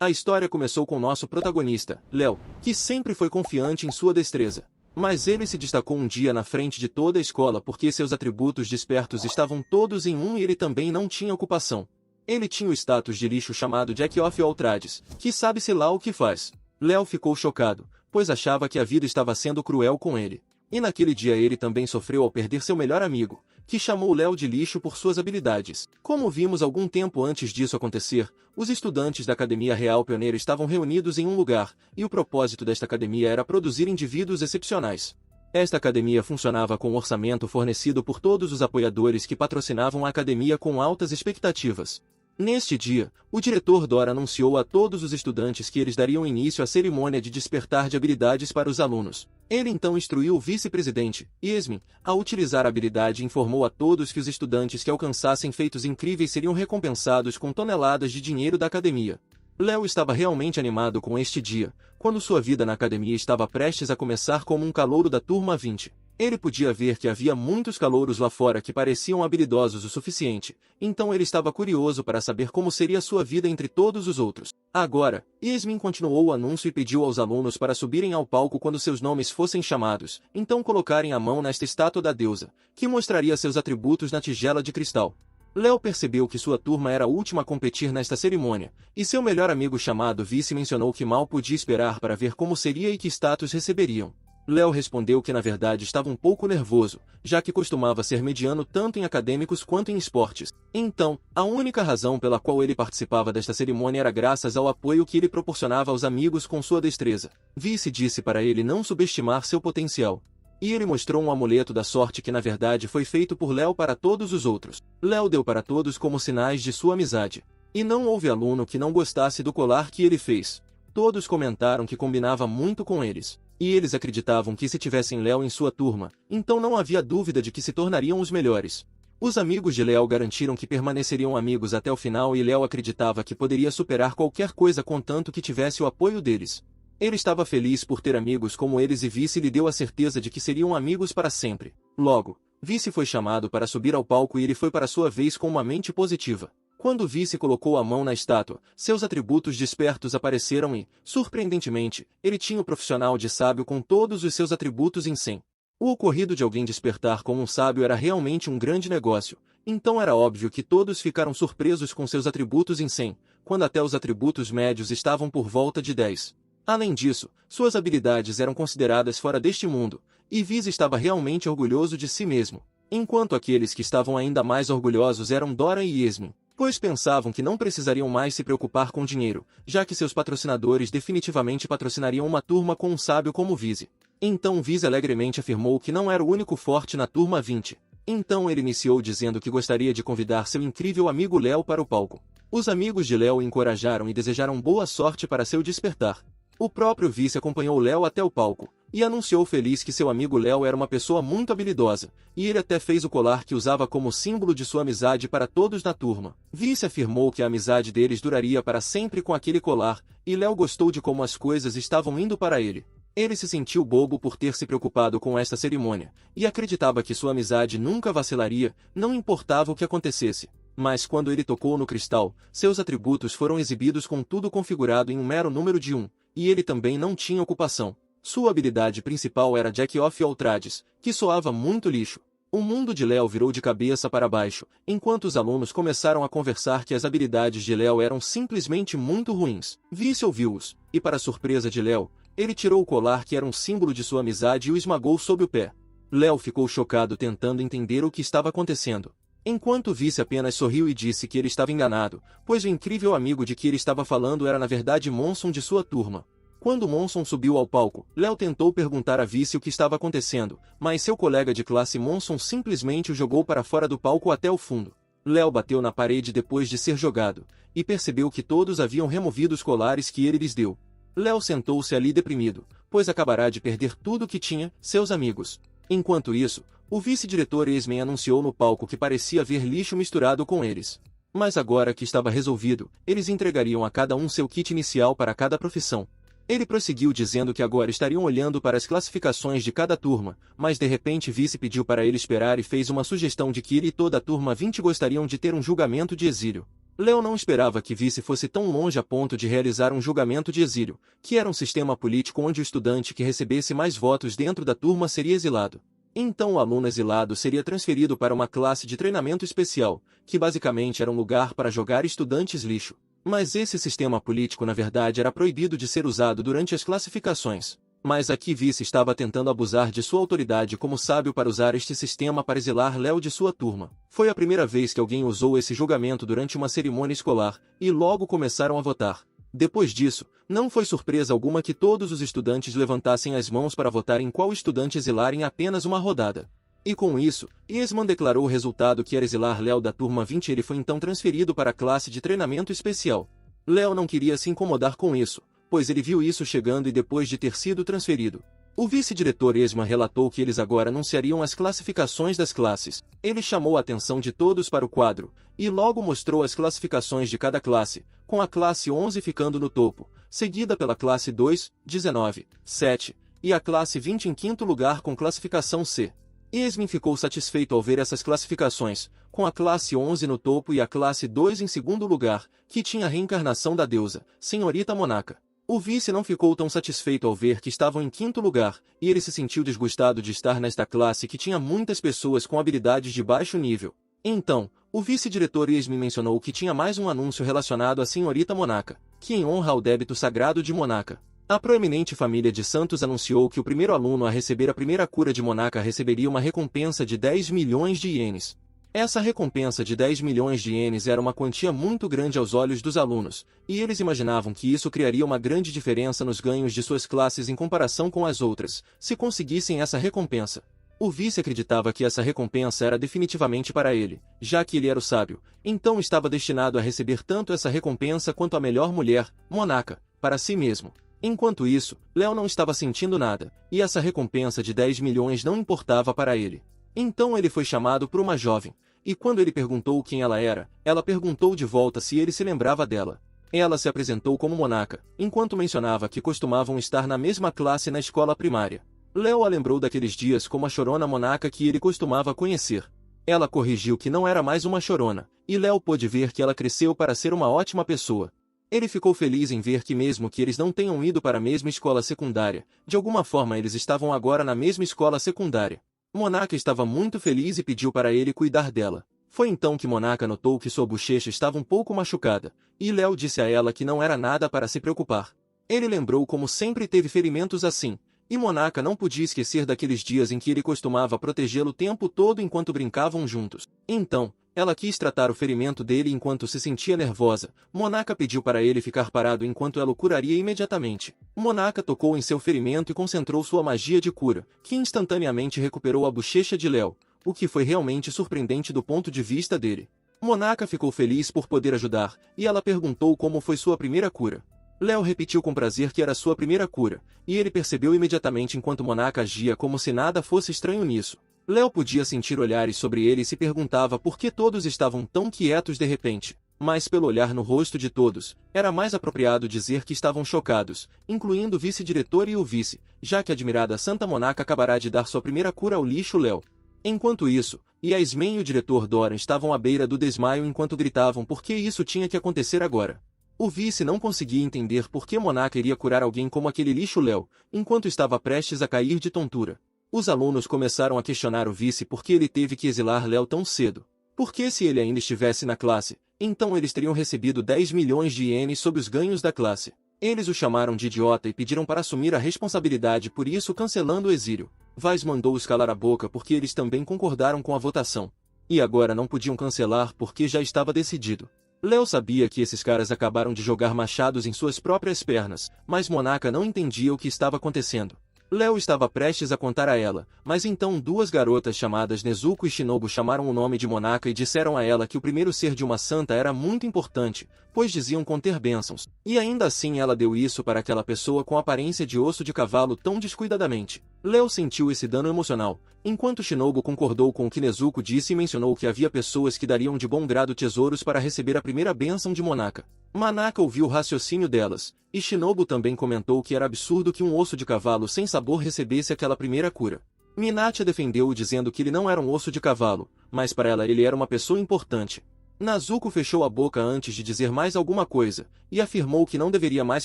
A história começou com nosso protagonista, Léo, que sempre foi confiante em sua destreza. Mas ele se destacou um dia na frente de toda a escola porque seus atributos despertos estavam todos em um e ele também não tinha ocupação. Ele tinha o status de lixo chamado Jack of all trades, que sabe-se lá o que faz. Léo ficou chocado, pois achava que a vida estava sendo cruel com ele. E naquele dia ele também sofreu ao perder seu melhor amigo, que chamou Léo de lixo por suas habilidades. Como vimos algum tempo antes disso acontecer, os estudantes da Academia Real Pioneira estavam reunidos em um lugar, e o propósito desta academia era produzir indivíduos excepcionais. Esta academia funcionava com um orçamento fornecido por todos os apoiadores que patrocinavam a academia com altas expectativas. Neste dia, o diretor Dora anunciou a todos os estudantes que eles dariam início à cerimônia de despertar de habilidades para os alunos. Ele então instruiu o vice-presidente, Yasmin, a utilizar a habilidade e informou a todos que os estudantes que alcançassem feitos incríveis seriam recompensados com toneladas de dinheiro da academia. Léo estava realmente animado com este dia, quando sua vida na academia estava prestes a começar como um calouro da turma 20. Ele podia ver que havia muitos calouros lá fora que pareciam habilidosos o suficiente, então ele estava curioso para saber como seria sua vida entre todos os outros. Agora, Yasmin continuou o anúncio e pediu aos alunos para subirem ao palco quando seus nomes fossem chamados, então colocarem a mão nesta estátua da deusa, que mostraria seus atributos na tigela de cristal. Léo percebeu que sua turma era a última a competir nesta cerimônia, e seu melhor amigo chamado Vice mencionou que mal podia esperar para ver como seria e que status receberiam. Léo respondeu que na verdade estava um pouco nervoso, já que costumava ser mediano tanto em acadêmicos quanto em esportes. Então, a única razão pela qual ele participava desta cerimônia era graças ao apoio que ele proporcionava aos amigos com sua destreza. Vice disse para ele não subestimar seu potencial. E ele mostrou um amuleto da sorte que na verdade foi feito por Léo para todos os outros. Léo deu para todos como sinais de sua amizade. E não houve aluno que não gostasse do colar que ele fez. Todos comentaram que combinava muito com eles. E eles acreditavam que se tivessem Léo em sua turma, então não havia dúvida de que se tornariam os melhores. Os amigos de Léo garantiram que permaneceriam amigos até o final e Léo acreditava que poderia superar qualquer coisa contanto que tivesse o apoio deles. Ele estava feliz por ter amigos como eles e Vice lhe deu a certeza de que seriam amigos para sempre. Logo, Vice foi chamado para subir ao palco e ele foi para sua vez com uma mente positiva. Quando Vice colocou a mão na estátua, seus atributos despertos apareceram e, surpreendentemente, ele tinha o profissional de sábio com todos os seus atributos em 100. O ocorrido de alguém despertar como um sábio era realmente um grande negócio, então era óbvio que todos ficaram surpresos com seus atributos em 100, quando até os atributos médios estavam por volta de 10. Além disso, suas habilidades eram consideradas fora deste mundo, e Vice estava realmente orgulhoso de si mesmo, enquanto aqueles que estavam ainda mais orgulhosos eram Dora e Yasmin, pois pensavam que não precisariam mais se preocupar com dinheiro, já que seus patrocinadores definitivamente patrocinariam uma turma com um sábio como Vice. Então Vice alegremente afirmou que não era o único forte na turma 20. Então ele iniciou dizendo que gostaria de convidar seu incrível amigo Léo para o palco. Os amigos de Léo o encorajaram e desejaram boa sorte para seu despertar. O próprio Vice acompanhou Léo até o palco, e anunciou feliz que seu amigo Léo era uma pessoa muito habilidosa, e ele até fez o colar que usava como símbolo de sua amizade para todos na turma. Vice afirmou que a amizade deles duraria para sempre com aquele colar, e Léo gostou de como as coisas estavam indo para ele. Ele se sentiu bobo por ter se preocupado com esta cerimônia, e acreditava que sua amizade nunca vacilaria, não importava o que acontecesse. Mas quando ele tocou no cristal, seus atributos foram exibidos com tudo configurado em um mero número de 1, e ele também não tinha ocupação. Sua habilidade principal era Jack of all trades, que soava muito lixo. O mundo de Léo virou de cabeça para baixo, enquanto os alunos começaram a conversar que as habilidades de Léo eram simplesmente muito ruins. Vice ouviu-os, e para surpresa de Léo, ele tirou o colar que era um símbolo de sua amizade e o esmagou sob o pé. Léo ficou chocado tentando entender o que estava acontecendo. Enquanto Vice apenas sorriu e disse que ele estava enganado, pois o incrível amigo de que ele estava falando era na verdade Monson de sua turma. Quando Monson subiu ao palco, Léo tentou perguntar a Vice o que estava acontecendo, mas seu colega de classe Monson simplesmente o jogou para fora do palco até o fundo. Léo bateu na parede depois de ser jogado, e percebeu que todos haviam removido os colares que ele lhes deu. Léo sentou-se ali deprimido, pois acabará de perder tudo o que tinha, seus amigos. Enquanto isso, o vice-diretor Yasmin anunciou no palco que parecia haver lixo misturado com eles. Mas agora que estava resolvido, eles entregariam a cada um seu kit inicial para cada profissão. Ele prosseguiu dizendo que agora estariam olhando para as classificações de cada turma, mas de repente Vice pediu para ele esperar e fez uma sugestão de que ele e toda a turma 20 gostariam de ter um julgamento de exílio. Léo não esperava que Vice fosse tão longe a ponto de realizar um julgamento de exílio, que era um sistema político onde o estudante que recebesse mais votos dentro da turma seria exilado. Então o aluno exilado seria transferido para uma classe de treinamento especial, que basicamente era um lugar para jogar estudantes lixo. Mas esse sistema político na verdade era proibido de ser usado durante as classificações. Mas aqui Vice estava tentando abusar de sua autoridade como sábio para usar este sistema para exilar Léo de sua turma. Foi a primeira vez que alguém usou esse julgamento durante uma cerimônia escolar, e logo começaram a votar. Depois disso, não foi surpresa alguma que todos os estudantes levantassem as mãos para votar em qual estudante exilar em apenas uma rodada. E com isso, Eastman declarou o resultado que era exilar Léo da turma 20 e ele foi então transferido para a classe de treinamento especial. Léo não queria se incomodar com isso, pois ele viu isso chegando e depois de ter sido transferido. O vice-diretor Eastman relatou que eles agora anunciariam as classificações das classes. Ele chamou a atenção de todos para o quadro, e logo mostrou as classificações de cada classe, com a classe 11 ficando no topo, seguida pela classe 2, 19, 7, e a classe 20 em quinto lugar com classificação C. Eastman ficou satisfeito ao ver essas classificações, com a classe 11 no topo e a classe 2 em segundo lugar, que tinha a reencarnação da deusa, Senhorita Monaca. O vice não ficou tão satisfeito ao ver que estavam em quinto lugar, e ele se sentiu desgostado de estar nesta classe que tinha muitas pessoas com habilidades de baixo nível. Então, o vice-diretor Eastman mencionou que tinha mais um anúncio relacionado à Senhorita Monaca, que em honra ao débito sagrado de Monaca. A proeminente família de Santos anunciou que o primeiro aluno a receber a primeira cura de Monaca receberia uma recompensa de 10 milhões de ienes. Essa recompensa de 10 milhões de ienes era uma quantia muito grande aos olhos dos alunos, e eles imaginavam que isso criaria uma grande diferença nos ganhos de suas classes em comparação com as outras, se conseguissem essa recompensa. O vice acreditava que essa recompensa era definitivamente para ele, já que ele era o sábio, então estava destinado a receber tanto essa recompensa quanto a melhor mulher, Monaca, para si mesmo. Enquanto isso, Léo não estava sentindo nada, e essa recompensa de 10 milhões não importava para ele. Então ele foi chamado por uma jovem, e quando ele perguntou quem ela era, ela perguntou de volta se ele se lembrava dela. Ela se apresentou como Monaca, enquanto mencionava que costumavam estar na mesma classe na escola primária. Léo a lembrou daqueles dias como a chorona Monaca que ele costumava conhecer. Ela corrigiu que não era mais uma chorona, e Léo pôde ver que ela cresceu para ser uma ótima pessoa. Ele ficou feliz em ver que mesmo que eles não tenham ido para a mesma escola secundária, de alguma forma eles estavam agora na mesma escola secundária. Monaca estava muito feliz e pediu para ele cuidar dela. Foi então que Monaca notou que sua bochecha estava um pouco machucada, e Léo disse a ela que não era nada para se preocupar. Ele lembrou como sempre teve ferimentos assim, e Monaca não podia esquecer daqueles dias em que ele costumava protegê-lo o tempo todo enquanto brincavam juntos. Então, ela quis tratar o ferimento dele enquanto se sentia nervosa. Monaca pediu para ele ficar parado enquanto ela o curaria imediatamente. Monaca tocou em seu ferimento e concentrou sua magia de cura, que instantaneamente recuperou a bochecha de Léo, o que foi realmente surpreendente do ponto de vista dele. Monaca ficou feliz por poder ajudar, e ela perguntou como foi sua primeira cura. Léo repetiu com prazer que era sua primeira cura, e ele percebeu imediatamente enquanto Monaca agia como se nada fosse estranho nisso. Léo podia sentir olhares sobre ele e se perguntava por que todos estavam tão quietos de repente, mas pelo olhar no rosto de todos, era mais apropriado dizer que estavam chocados, incluindo o vice-diretor e o vice, já que a admirada Santa Monaca acabará de dar sua primeira cura ao lixo Léo. Enquanto isso, Yasmin e o diretor Doran estavam à beira do desmaio enquanto gritavam por que isso tinha que acontecer agora. O vice não conseguia entender por que Monaca iria curar alguém como aquele lixo Léo, enquanto estava prestes a cair de tontura. Os alunos começaram a questionar o vice por que ele teve que exilar Léo tão cedo. Porque se ele ainda estivesse na classe, então eles teriam recebido 10 milhões de ienes sob os ganhos da classe. Eles o chamaram de idiota e pediram para assumir a responsabilidade por isso cancelando o exílio. Weiss mandou-os calar a boca porque eles também concordaram com a votação. E agora não podiam cancelar porque já estava decidido. Léo sabia que esses caras acabaram de jogar machados em suas próprias pernas, mas Monaca não entendia o que estava acontecendo. Léo estava prestes a contar a ela, mas então duas garotas chamadas Nezuko e Shinobu chamaram o nome de Monaca e disseram a ela que o primeiro ser de uma santa era muito importante, pois diziam conter bênçãos, e ainda assim ela deu isso para aquela pessoa com aparência de osso de cavalo tão descuidadamente. Léo sentiu esse dano emocional, enquanto Shinobu concordou com o que Nezuko disse e mencionou que havia pessoas que dariam de bom grado tesouros para receber a primeira bênção de Monaca. Monaca ouviu o raciocínio delas, e Shinobu também comentou que era absurdo que um osso de cavalo sem sabor recebesse aquela primeira cura. Minatia defendeu-o dizendo que ele não era um osso de cavalo, mas para ela ele era uma pessoa importante. Nezuko fechou a boca antes de dizer mais alguma coisa, e afirmou que não deveria mais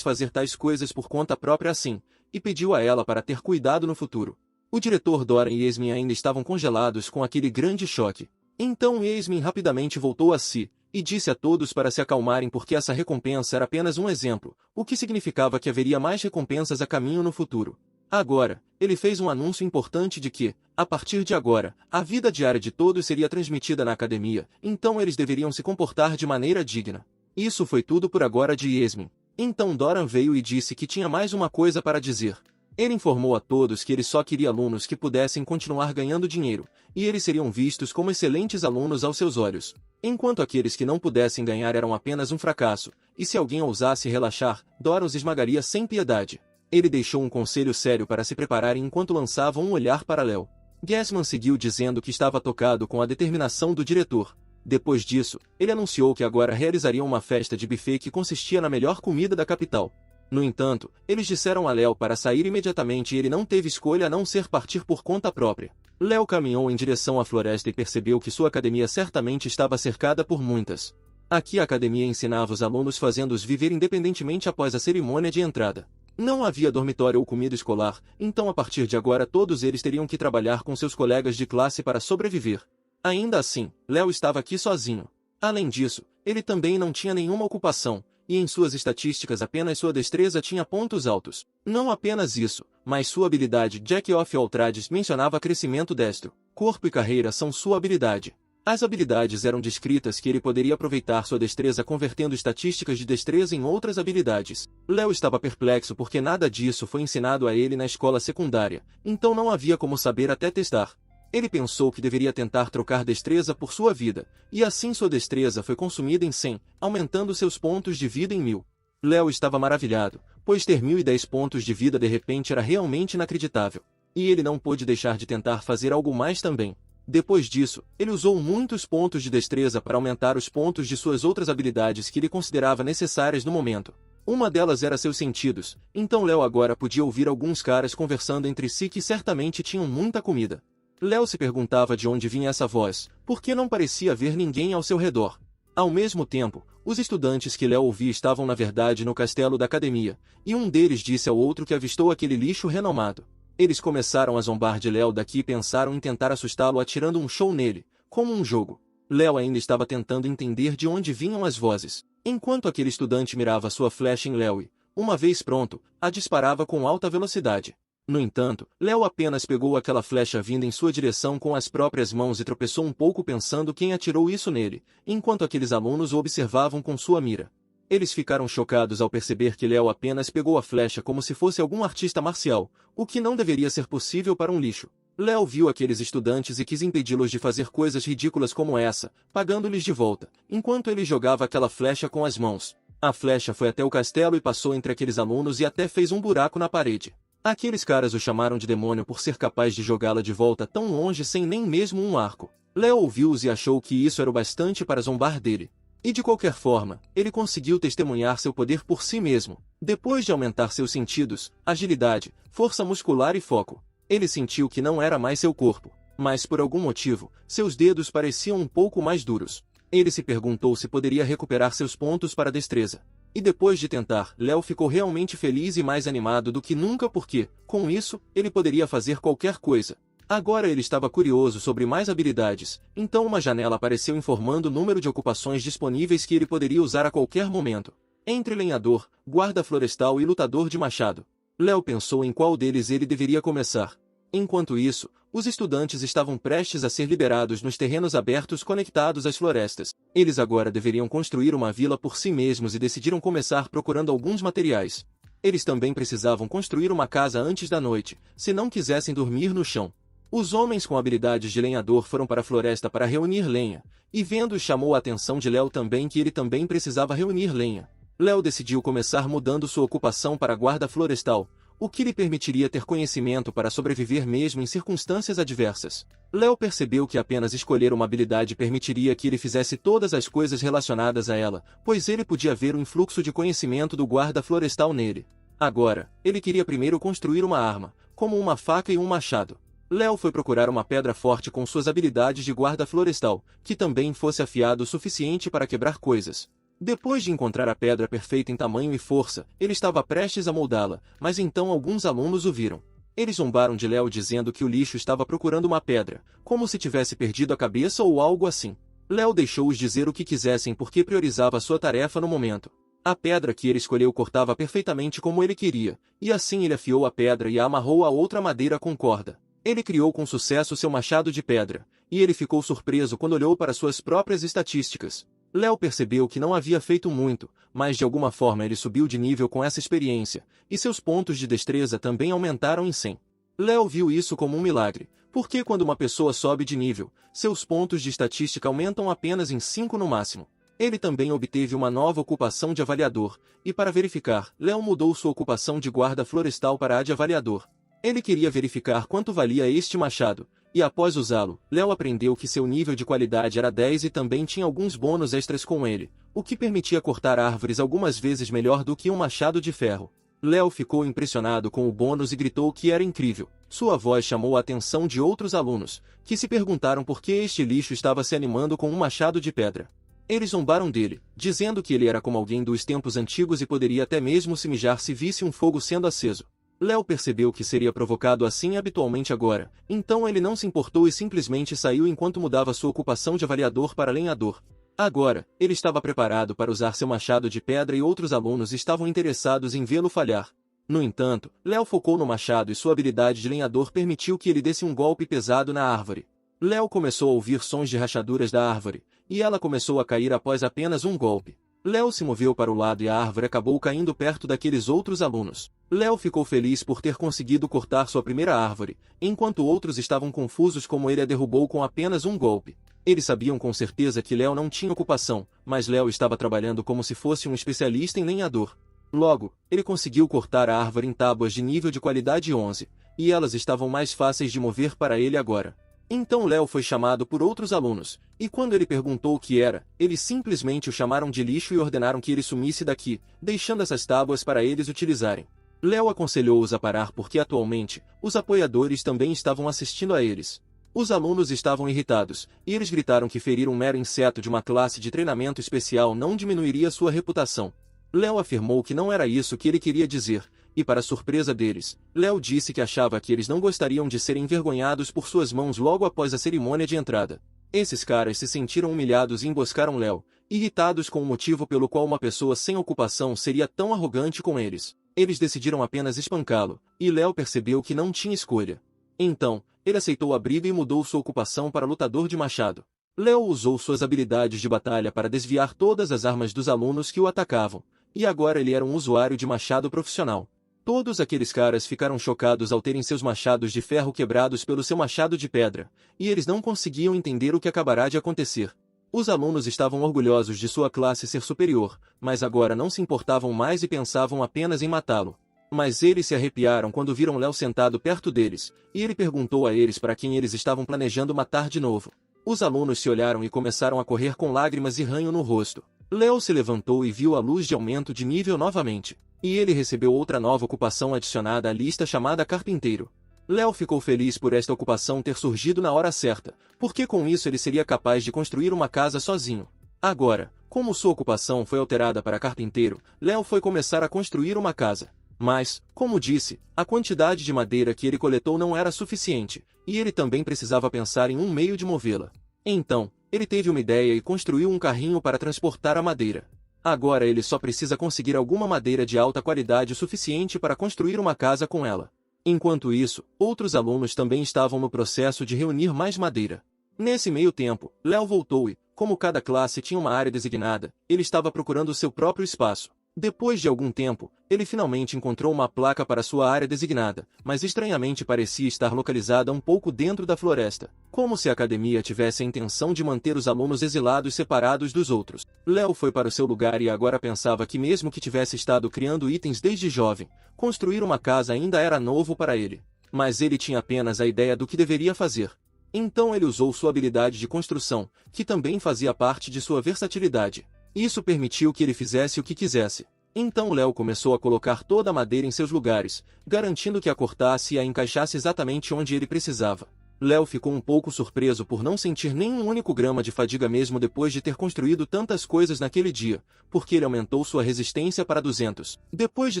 fazer tais coisas por conta própria assim, e pediu a ela para ter cuidado no futuro. O diretor Doran e Yasmin ainda estavam congelados com aquele grande choque. Então Yasmin rapidamente voltou a si, e disse a todos para se acalmarem porque essa recompensa era apenas um exemplo, o que significava que haveria mais recompensas a caminho no futuro. Agora, ele fez um anúncio importante de que, a partir de agora, a vida diária de todos seria transmitida na academia, então eles deveriam se comportar de maneira digna. Isso foi tudo por agora de Yasmin. Então Doran veio e disse que tinha mais uma coisa para dizer. Ele informou a todos que ele só queria alunos que pudessem continuar ganhando dinheiro, e eles seriam vistos como excelentes alunos aos seus olhos, enquanto aqueles que não pudessem ganhar eram apenas um fracasso, e se alguém ousasse relaxar, Doran os esmagaria sem piedade. Ele deixou um conselho sério para se prepararem enquanto lançava um olhar para Léo. Gassman seguiu dizendo que estava tocado com a determinação do diretor. Depois disso, ele anunciou que agora realizariam uma festa de buffet que consistia na melhor comida da capital. No entanto, eles disseram a Léo para sair imediatamente e ele não teve escolha a não ser partir por conta própria. Léo caminhou em direção à floresta e percebeu que sua academia certamente estava cercada por muitas. Aqui a academia ensinava os alunos fazendo-os viver independentemente após a cerimônia de entrada. Não havia dormitório ou comida escolar, então a partir de agora todos eles teriam que trabalhar com seus colegas de classe para sobreviver. Ainda assim, Léo estava aqui sozinho. Além disso, ele também não tinha nenhuma ocupação, e em suas estatísticas apenas sua destreza tinha pontos altos. Não apenas isso, mas sua habilidade Jack of all Trades mencionava crescimento destro. Corpo e carreira são sua habilidade. As habilidades eram descritas que ele poderia aproveitar sua destreza convertendo estatísticas de destreza em outras habilidades. Léo estava perplexo porque nada disso foi ensinado a ele na escola secundária, então não havia como saber até testar. Ele pensou que deveria tentar trocar destreza por sua vida, e assim sua destreza foi consumida em 100, aumentando seus pontos de vida em 1000. Léo estava maravilhado, pois ter 1010 pontos de vida de repente era realmente inacreditável. E ele não pôde deixar de tentar fazer algo mais também. Depois disso, ele usou muitos pontos de destreza para aumentar os pontos de suas outras habilidades que ele considerava necessárias no momento. Uma delas era seus sentidos, então Léo agora podia ouvir alguns caras conversando entre si que certamente tinham muita comida. Léo se perguntava de onde vinha essa voz, porque não parecia haver ninguém ao seu redor. Ao mesmo tempo, os estudantes que Léo ouvia estavam na verdade no castelo da academia, e um deles disse ao outro que avistou aquele lixo renomado. Eles começaram a zombar de Léo daqui e pensaram em tentar assustá-lo atirando um show nele, como um jogo. Léo ainda estava tentando entender de onde vinham as vozes, enquanto aquele estudante mirava sua flecha em Léo e, uma vez pronto, a disparava com alta velocidade. No entanto, Léo apenas pegou aquela flecha vinda em sua direção com as próprias mãos e tropeçou um pouco pensando quem atirou isso nele, enquanto aqueles alunos o observavam com sua mira. Eles ficaram chocados ao perceber que Léo apenas pegou a flecha como se fosse algum artista marcial, o que não deveria ser possível para um lixo. Léo viu aqueles estudantes e quis impedi-los de fazer coisas ridículas como essa, pagando-lhes de volta, enquanto ele jogava aquela flecha com as mãos. A flecha foi até o castelo e passou entre aqueles alunos e até fez um buraco na parede. Aqueles caras o chamaram de demônio por ser capaz de jogá-la de volta tão longe sem nem mesmo um arco. Léo ouviu-os e achou que isso era o bastante para zombar dele. E de qualquer forma, ele conseguiu testemunhar seu poder por si mesmo. Depois de aumentar seus sentidos, agilidade, força muscular e foco, ele sentiu que não era mais seu corpo, mas por algum motivo, seus dedos pareciam um pouco mais duros. Ele se perguntou se poderia recuperar seus pontos para destreza. E depois de tentar, Léo ficou realmente feliz e mais animado do que nunca porque, com isso, ele poderia fazer qualquer coisa. Agora ele estava curioso sobre mais habilidades, então uma janela apareceu informando o número de ocupações disponíveis que ele poderia usar a qualquer momento. Entre lenhador, guarda florestal e lutador de machado. Léo pensou em qual deles ele deveria começar. Enquanto isso, os estudantes estavam prestes a ser liberados nos terrenos abertos conectados às florestas. Eles agora deveriam construir uma vila por si mesmos e decidiram começar procurando alguns materiais. Eles também precisavam construir uma casa antes da noite, se não quisessem dormir no chão. Os homens com habilidades de lenhador foram para a floresta para reunir lenha, e vendo-os chamou a atenção de Léo também que ele também precisava reunir lenha. Léo decidiu começar mudando sua ocupação para guarda florestal, o que lhe permitiria ter conhecimento para sobreviver mesmo em circunstâncias adversas. Léo percebeu que apenas escolher uma habilidade permitiria que ele fizesse todas as coisas relacionadas a ela, pois ele podia ver o influxo de conhecimento do guarda florestal nele. Agora, ele queria primeiro construir uma arma, como uma faca e um machado. Léo foi procurar uma pedra forte com suas habilidades de guarda florestal, que também fosse afiado o suficiente para quebrar coisas. Depois de encontrar a pedra perfeita em tamanho e força, ele estava prestes a moldá-la, mas então alguns alunos o viram. Eles zombaram de Léo dizendo que o lixo estava procurando uma pedra, como se tivesse perdido a cabeça ou algo assim. Léo deixou-os dizer o que quisessem porque priorizava sua tarefa no momento. A pedra que ele escolheu cortava perfeitamente como ele queria, e assim ele afiou a pedra e a amarrou a outra madeira com corda. Ele criou com sucesso seu machado de pedra, e ele ficou surpreso quando olhou para suas próprias estatísticas. Léo percebeu que não havia feito muito, mas de alguma forma ele subiu de nível com essa experiência, e seus pontos de destreza também aumentaram em 100. Léo viu isso como um milagre, porque quando uma pessoa sobe de nível, seus pontos de estatística aumentam apenas em 5 no máximo. Ele também obteve uma nova ocupação de avaliador, e para verificar, Léo mudou sua ocupação de guarda florestal para a de avaliador. Ele queria verificar quanto valia este machado, e após usá-lo, Léo aprendeu que seu nível de qualidade era 10 e também tinha alguns bônus extras com ele, o que permitia cortar árvores algumas vezes melhor do que um machado de ferro. Léo ficou impressionado com o bônus e gritou que era incrível. Sua voz chamou a atenção de outros alunos, que se perguntaram por que este lixo estava se animando com um machado de pedra. Eles zombaram dele, dizendo que ele era como alguém dos tempos antigos e poderia até mesmo se mijar se visse um fogo sendo aceso. Léo percebeu que seria provocado assim habitualmente agora, então ele não se importou e simplesmente saiu enquanto mudava sua ocupação de avaliador para lenhador. Agora, ele estava preparado para usar seu machado de pedra e outros alunos estavam interessados em vê-lo falhar. No entanto, Léo focou no machado e sua habilidade de lenhador permitiu que ele desse um golpe pesado na árvore. Léo começou a ouvir sons de rachaduras da árvore, e ela começou a cair após apenas um golpe. Léo se moveu para o lado e a árvore acabou caindo perto daqueles outros alunos. Léo ficou feliz por ter conseguido cortar sua primeira árvore, enquanto outros estavam confusos como ele a derrubou com apenas um golpe. Eles sabiam com certeza que Léo não tinha ocupação, mas Léo estava trabalhando como se fosse um especialista em lenhador. Logo, ele conseguiu cortar a árvore em tábuas de nível de qualidade 11, e elas estavam mais fáceis de mover para ele agora. Então Léo foi chamado por outros alunos, e quando ele perguntou o que era, eles simplesmente o chamaram de lixo e ordenaram que ele sumisse daqui, deixando essas tábuas para eles utilizarem. Léo aconselhou-os a parar porque atualmente, os apoiadores também estavam assistindo a eles. Os alunos estavam irritados, e eles gritaram que ferir um mero inseto de uma classe de treinamento especial não diminuiria sua reputação. Léo afirmou que não era isso que ele queria dizer, e para surpresa deles, Léo disse que achava que eles não gostariam de serem envergonhados por suas mãos logo após a cerimônia de entrada. Esses caras se sentiram humilhados e emboscaram Léo, irritados com o motivo pelo qual uma pessoa sem ocupação seria tão arrogante com eles. Eles decidiram apenas espancá-lo, e Léo percebeu que não tinha escolha. Então, ele aceitou a briga e mudou sua ocupação para lutador de machado. Léo usou suas habilidades de batalha para desviar todas as armas dos alunos que o atacavam, e agora ele era um usuário de machado profissional. Todos aqueles caras ficaram chocados ao terem seus machados de ferro quebrados pelo seu machado de pedra, e eles não conseguiam entender o que acabará de acontecer. Os alunos estavam orgulhosos de sua classe ser superior, mas agora não se importavam mais e pensavam apenas em matá-lo. Mas eles se arrepiaram quando viram Léo sentado perto deles, e ele perguntou a eles para quem eles estavam planejando matar de novo. Os alunos se olharam e começaram a correr com lágrimas e ranho no rosto. Léo se levantou e viu a luz de aumento de nível novamente. E ele recebeu outra nova ocupação adicionada à lista chamada carpinteiro. Léo ficou feliz por esta ocupação ter surgido na hora certa, porque com isso ele seria capaz de construir uma casa sozinho. Agora, como sua ocupação foi alterada para carpinteiro, Léo foi começar a construir uma casa. Mas, como disse, a quantidade de madeira que ele coletou não era suficiente, e ele também precisava pensar em um meio de movê-la. Então, ele teve uma ideia e construiu um carrinho para transportar a madeira. Agora ele só precisa conseguir alguma madeira de alta qualidade o suficiente para construir uma casa com ela. Enquanto isso, outros alunos também estavam no processo de reunir mais madeira. Nesse meio tempo, Léo voltou e, como cada classe tinha uma área designada, ele estava procurando seu próprio espaço. Depois de algum tempo, ele finalmente encontrou uma placa para sua área designada, mas estranhamente parecia estar localizada um pouco dentro da floresta, como se a academia tivesse a intenção de manter os alunos exilados separados dos outros. Léo foi para o seu lugar e agora pensava que mesmo que tivesse estado criando itens desde jovem, construir uma casa ainda era novo para ele. Mas ele tinha apenas a ideia do que deveria fazer. Então ele usou sua habilidade de construção, que também fazia parte de sua versatilidade. Isso permitiu que ele fizesse o que quisesse. Então Léo começou a colocar toda a madeira em seus lugares, garantindo que a cortasse e a encaixasse exatamente onde ele precisava. Léo ficou um pouco surpreso por não sentir nenhum único grama de fadiga mesmo depois de ter construído tantas coisas naquele dia, porque ele aumentou sua resistência para 200. Depois de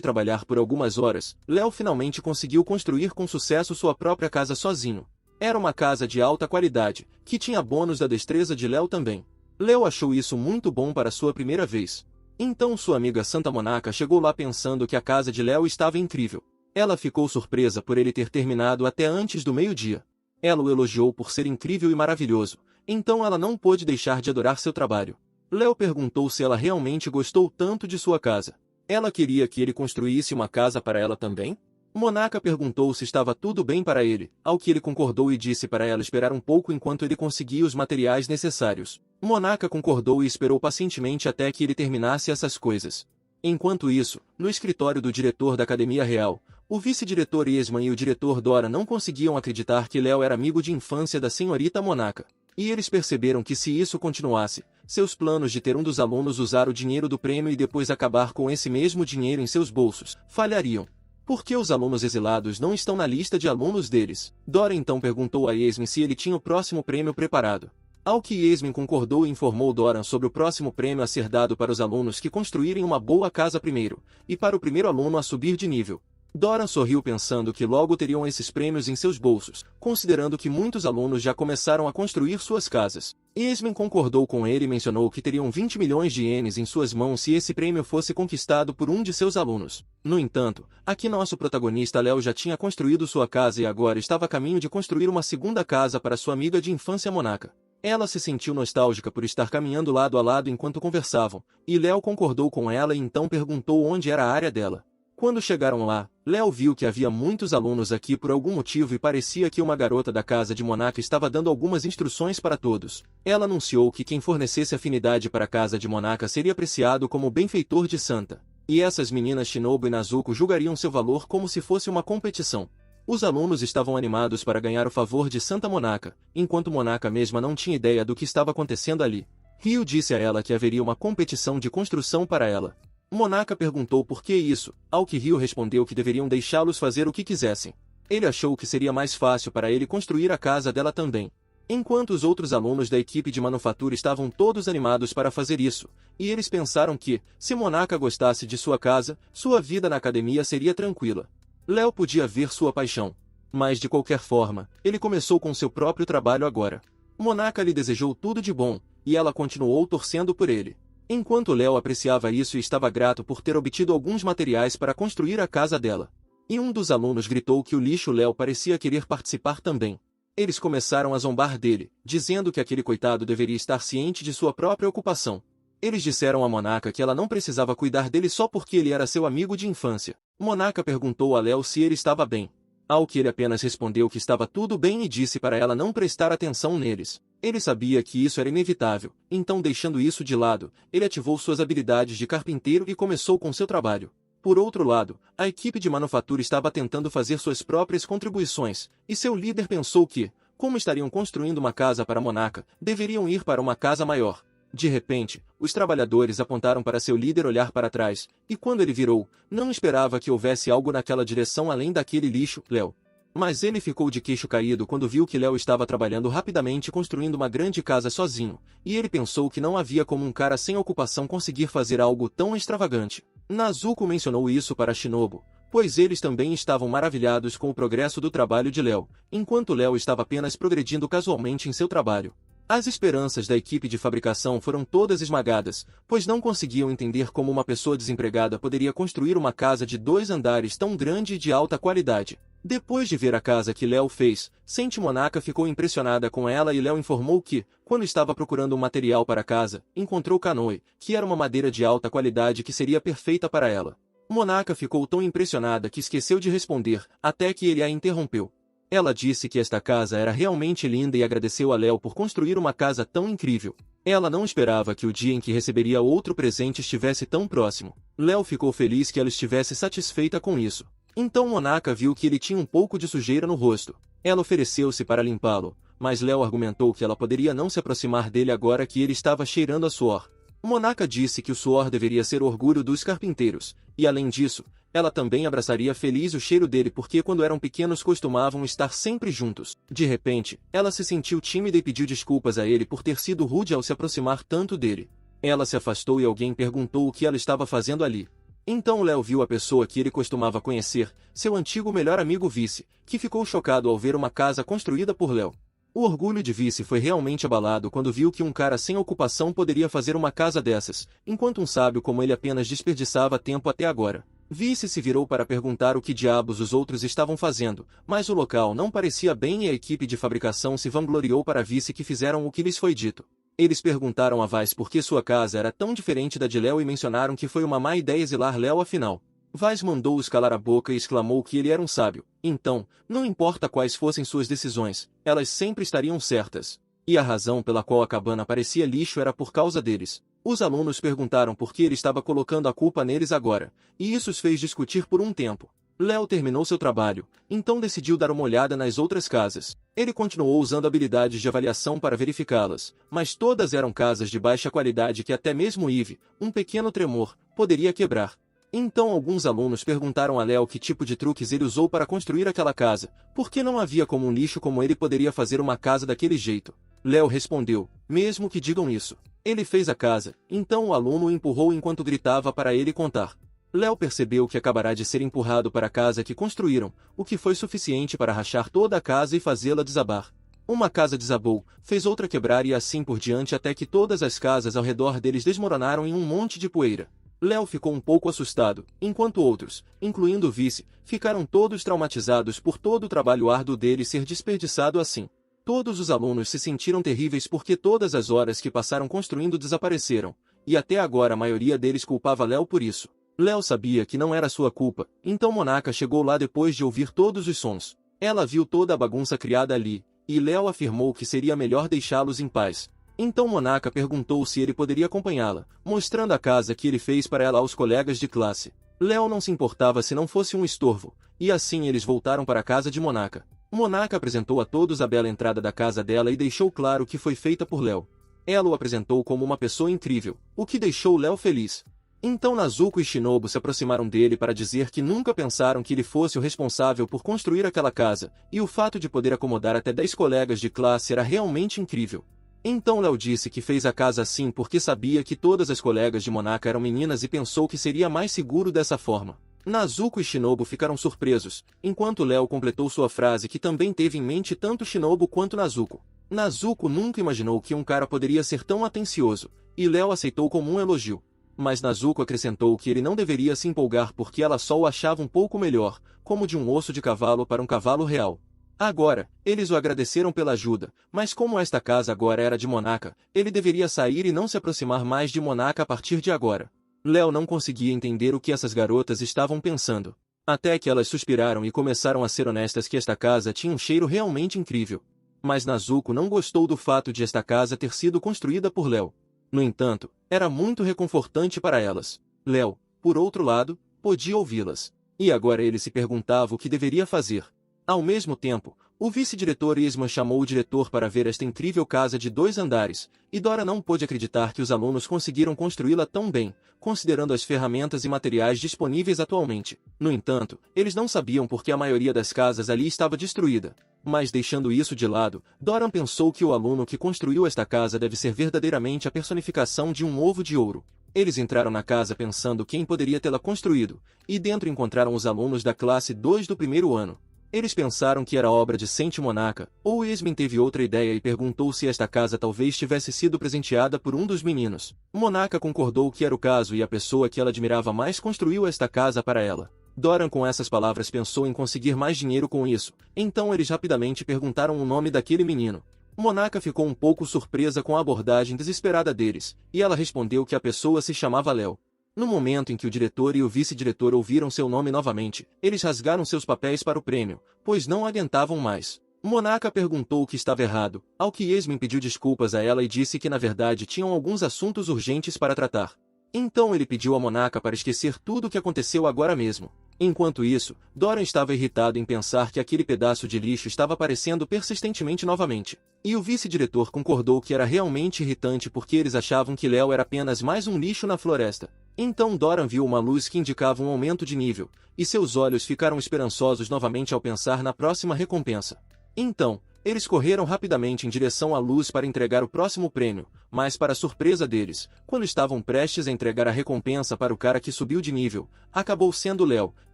trabalhar por algumas horas, Léo finalmente conseguiu construir com sucesso sua própria casa sozinho. Era uma casa de alta qualidade, que tinha bônus da destreza de Léo também. Léo achou isso muito bom para sua primeira vez. Então sua amiga Santa Monaca chegou lá pensando que a casa de Léo estava incrível. Ela ficou surpresa por ele ter terminado até antes do meio-dia. Ela o elogiou por ser incrível e maravilhoso, então ela não pôde deixar de adorar seu trabalho. Léo perguntou se ela realmente gostou tanto de sua casa. Ela queria que ele construísse uma casa para ela também? Monaca perguntou se estava tudo bem para ele, ao que ele concordou e disse para ela esperar um pouco enquanto ele conseguia os materiais necessários. Monaca concordou e esperou pacientemente até que ele terminasse essas coisas. Enquanto isso, no escritório do diretor da Academia Real, o vice-diretor Esman e o diretor Dora não conseguiam acreditar que Léo era amigo de infância da senhorita Monaca. E eles perceberam que se isso continuasse, seus planos de ter um dos alunos usar o dinheiro do prêmio e depois acabar com esse mesmo dinheiro em seus bolsos, falhariam. Por que os alunos exilados não estão na lista de alunos deles? Dora então perguntou a Esmin se ele tinha o próximo prêmio preparado. Ao que Esmin concordou e informou Doran sobre o próximo prêmio a ser dado para os alunos que construírem uma boa casa primeiro, e para o primeiro aluno a subir de nível. Doran sorriu pensando que logo teriam esses prêmios em seus bolsos, considerando que muitos alunos já começaram a construir suas casas. Esmin concordou com ele e mencionou que teriam 20 milhões de ienes em suas mãos se esse prêmio fosse conquistado por um de seus alunos. No entanto, aqui nosso protagonista Léo já tinha construído sua casa e agora estava a caminho de construir uma segunda casa para sua amiga de infância Monaca. Ela se sentiu nostálgica por estar caminhando lado a lado enquanto conversavam, e Léo concordou com ela e então perguntou onde era a área dela. Quando chegaram lá, Léo viu que havia muitos alunos aqui por algum motivo e parecia que uma garota da casa de Monaca estava dando algumas instruções para todos. Ela anunciou que quem fornecesse afinidade para a casa de Monaca seria apreciado como benfeitor de Santa. E essas meninas Shinobu e Nazuko julgariam seu valor como se fosse uma competição. Os alunos estavam animados para ganhar o favor de Santa Monaca, enquanto Monaca mesma não tinha ideia do que estava acontecendo ali. Ryo disse a ela que haveria uma competição de construção para ela. Monaca perguntou por que isso, ao que Ryo respondeu que deveriam deixá-los fazer o que quisessem. Ele achou que seria mais fácil para ele construir a casa dela também. Enquanto os outros alunos da equipe de manufatura estavam todos animados para fazer isso, e eles pensaram que, se Monaca gostasse de sua casa, sua vida na academia seria tranquila. Léo podia ver sua paixão. Mas de qualquer forma, ele começou com seu próprio trabalho agora. Monaca lhe desejou tudo de bom, e ela continuou torcendo por ele. Enquanto Léo apreciava isso e estava grato por ter obtido alguns materiais para construir a casa dela. E um dos alunos gritou que o lixo Léo parecia querer participar também. Eles começaram a zombar dele, dizendo que aquele coitado deveria estar ciente de sua própria ocupação. Eles disseram a Monaca que ela não precisava cuidar dele só porque ele era seu amigo de infância. Monaca perguntou a Léo se ele estava bem. Ao que ele apenas respondeu que estava tudo bem e disse para ela não prestar atenção neles. Ele sabia que isso era inevitável, então deixando isso de lado, ele ativou suas habilidades de carpinteiro e começou com seu trabalho. Por outro lado, a equipe de manufatura estava tentando fazer suas próprias contribuições, e seu líder pensou que, como estariam construindo uma casa para Monaca, deveriam ir para uma casa maior. De repente, os trabalhadores apontaram para seu líder olhar para trás, e quando ele virou, não esperava que houvesse algo naquela direção além daquele lixo, Léo. Mas ele ficou de queixo caído quando viu que Léo estava trabalhando rapidamente construindo uma grande casa sozinho, e ele pensou que não havia como um cara sem ocupação conseguir fazer algo tão extravagante. Nazuko mencionou isso para Shinobu, pois eles também estavam maravilhados com o progresso do trabalho de Léo, enquanto Léo estava apenas progredindo casualmente em seu trabalho. As esperanças da equipe de fabricação foram todas esmagadas, pois não conseguiam entender como uma pessoa desempregada poderia construir uma casa de 2 andares tão grande e de alta qualidade. Depois de ver a casa que Léo fez, Sente Monaca ficou impressionada com ela e Léo informou que, quando estava procurando um material para a casa, encontrou canoe, que era uma madeira de alta qualidade que seria perfeita para ela. Monaca ficou tão impressionada que esqueceu de responder, até que ele a interrompeu. Ela disse que esta casa era realmente linda e agradeceu a Léo por construir uma casa tão incrível. Ela não esperava que o dia em que receberia outro presente estivesse tão próximo. Léo ficou feliz que ela estivesse satisfeita com isso. Então Monaca viu que ele tinha um pouco de sujeira no rosto. Ela ofereceu-se para limpá-lo, mas Léo argumentou que ela poderia não se aproximar dele agora que ele estava cheirando a suor. Monaca disse que o suor deveria ser o orgulho dos carpinteiros, e além disso, ela também abraçaria feliz o cheiro dele porque quando eram pequenos costumavam estar sempre juntos. De repente, ela se sentiu tímida e pediu desculpas a ele por ter sido rude ao se aproximar tanto dele. Ela se afastou e alguém perguntou o que ela estava fazendo ali. Então Léo viu a pessoa que ele costumava conhecer, seu antigo melhor amigo Vice, que ficou chocado ao ver uma casa construída por Léo. O orgulho de Vice foi realmente abalado quando viu que um cara sem ocupação poderia fazer uma casa dessas, enquanto um sábio como ele apenas desperdiçava tempo até agora. Vice se virou para perguntar o que diabos os outros estavam fazendo, mas o local não parecia bem e a equipe de fabricação se vangloriou para Vice que fizeram o que lhes foi dito. Eles perguntaram a Vice por que sua casa era tão diferente da de Léo e mencionaram que foi uma má ideia exilar Léo afinal. Vice mandou-os calar a boca e exclamou que ele era um sábio. Então, não importa quais fossem suas decisões, elas sempre estariam certas. E a razão pela qual a cabana parecia lixo era por causa deles. Os alunos perguntaram por que ele estava colocando a culpa neles agora, e isso os fez discutir por um tempo. Léo terminou seu trabalho, então decidiu dar uma olhada nas outras casas. Ele continuou usando habilidades de avaliação para verificá-las, mas todas eram casas de baixa qualidade que até mesmo Eve, um pequeno tremor, poderia quebrar. Então alguns alunos perguntaram a Léo que tipo de truques ele usou para construir aquela casa, porque não havia como um lixo como ele poderia fazer uma casa daquele jeito. Léo respondeu, mesmo que digam isso. Ele fez a casa, então o aluno o empurrou enquanto gritava para ele contar. Léo percebeu que acabará de ser empurrado para a casa que construíram, o que foi suficiente para rachar toda a casa e fazê-la desabar. Uma casa desabou, fez outra quebrar e assim por diante até que todas as casas ao redor deles desmoronaram em um monte de poeira. Léo ficou um pouco assustado, enquanto outros, incluindo o Vice, ficaram todos traumatizados por todo o trabalho árduo dele ser desperdiçado assim. Todos os alunos se sentiram terríveis porque todas as horas que passaram construindo desapareceram, e até agora a maioria deles culpava Léo por isso. Léo sabia que não era sua culpa, então Monaca chegou lá depois de ouvir todos os sons. Ela viu toda a bagunça criada ali, e Léo afirmou que seria melhor deixá-los em paz. Então Monaca perguntou se ele poderia acompanhá-la, mostrando a casa que ele fez para ela aos colegas de classe. Léo não se importava se não fosse um estorvo, e assim eles voltaram para a casa de Monaca. Monaca apresentou a todos a bela entrada da casa dela e deixou claro que foi feita por Léo. Ela o apresentou como uma pessoa incrível, o que deixou Léo feliz. Então Nezuko e Shinobu se aproximaram dele para dizer que nunca pensaram que ele fosse o responsável por construir aquela casa, e o fato de poder acomodar até 10 colegas de classe era realmente incrível. Então Léo disse que fez a casa assim porque sabia que todas as colegas de Monaca eram meninas e pensou que seria mais seguro dessa forma. Nezuko e Shinobu ficaram surpresos, enquanto Léo completou sua frase que também teve em mente tanto Shinobu quanto Nezuko. Nezuko nunca imaginou que um cara poderia ser tão atencioso, e Léo aceitou como um elogio. Mas Nezuko acrescentou que ele não deveria se empolgar porque ela só o achava um pouco melhor, como de um osso de cavalo para um cavalo real. Agora, eles o agradeceram pela ajuda, mas como esta casa agora era de Monaca, ele deveria sair e não se aproximar mais de Monaca a partir de agora. Léo não conseguia entender o que essas garotas estavam pensando. Até que elas suspiraram e começaram a ser honestas que esta casa tinha um cheiro realmente incrível. Mas Nezuko não gostou do fato de esta casa ter sido construída por Léo. No entanto, era muito reconfortante para elas. Léo, por outro lado, podia ouvi-las. E agora ele se perguntava o que deveria fazer. Ao mesmo tempo, o vice-diretor Isman chamou o diretor para ver esta incrível casa de 2 andares, e Dora não pôde acreditar que os alunos conseguiram construí-la tão bem, considerando as ferramentas e materiais disponíveis atualmente. No entanto, eles não sabiam porque a maioria das casas ali estava destruída. Mas deixando isso de lado, Doran pensou que o aluno que construiu esta casa deve ser verdadeiramente a personificação de um ovo de ouro. Eles entraram na casa pensando quem poderia tê-la construído, e dentro encontraram os alunos da classe 2 do primeiro ano. Eles pensaram que era obra de Saint Monaca, ou Esmin teve outra ideia e perguntou se esta casa talvez tivesse sido presenteada por um dos meninos. Monaca concordou que era o caso e a pessoa que ela admirava mais construiu esta casa para ela. Doran com essas palavras pensou em conseguir mais dinheiro com isso, então eles rapidamente perguntaram o nome daquele menino. Monaca ficou um pouco surpresa com a abordagem desesperada deles, e ela respondeu que a pessoa se chamava Léo. No momento em que o diretor e o vice-diretor ouviram seu nome novamente, eles rasgaram seus papéis para o prêmio, pois não aguentavam mais. Monaca perguntou o que estava errado, ao que Esmin pediu desculpas a ela e disse que na verdade tinham alguns assuntos urgentes para tratar. Então ele pediu a Monaca para esquecer tudo o que aconteceu agora mesmo. Enquanto isso, Doran estava irritado em pensar que aquele pedaço de lixo estava aparecendo persistentemente novamente. E o vice-diretor concordou que era realmente irritante porque eles achavam que Léo era apenas mais um lixo na floresta. Então Doran viu uma luz que indicava um aumento de nível, e seus olhos ficaram esperançosos novamente ao pensar na próxima recompensa. Então, eles correram rapidamente em direção à luz para entregar o próximo prêmio, mas para surpresa deles, quando estavam prestes a entregar a recompensa para o cara que subiu de nível, acabou sendo Léo,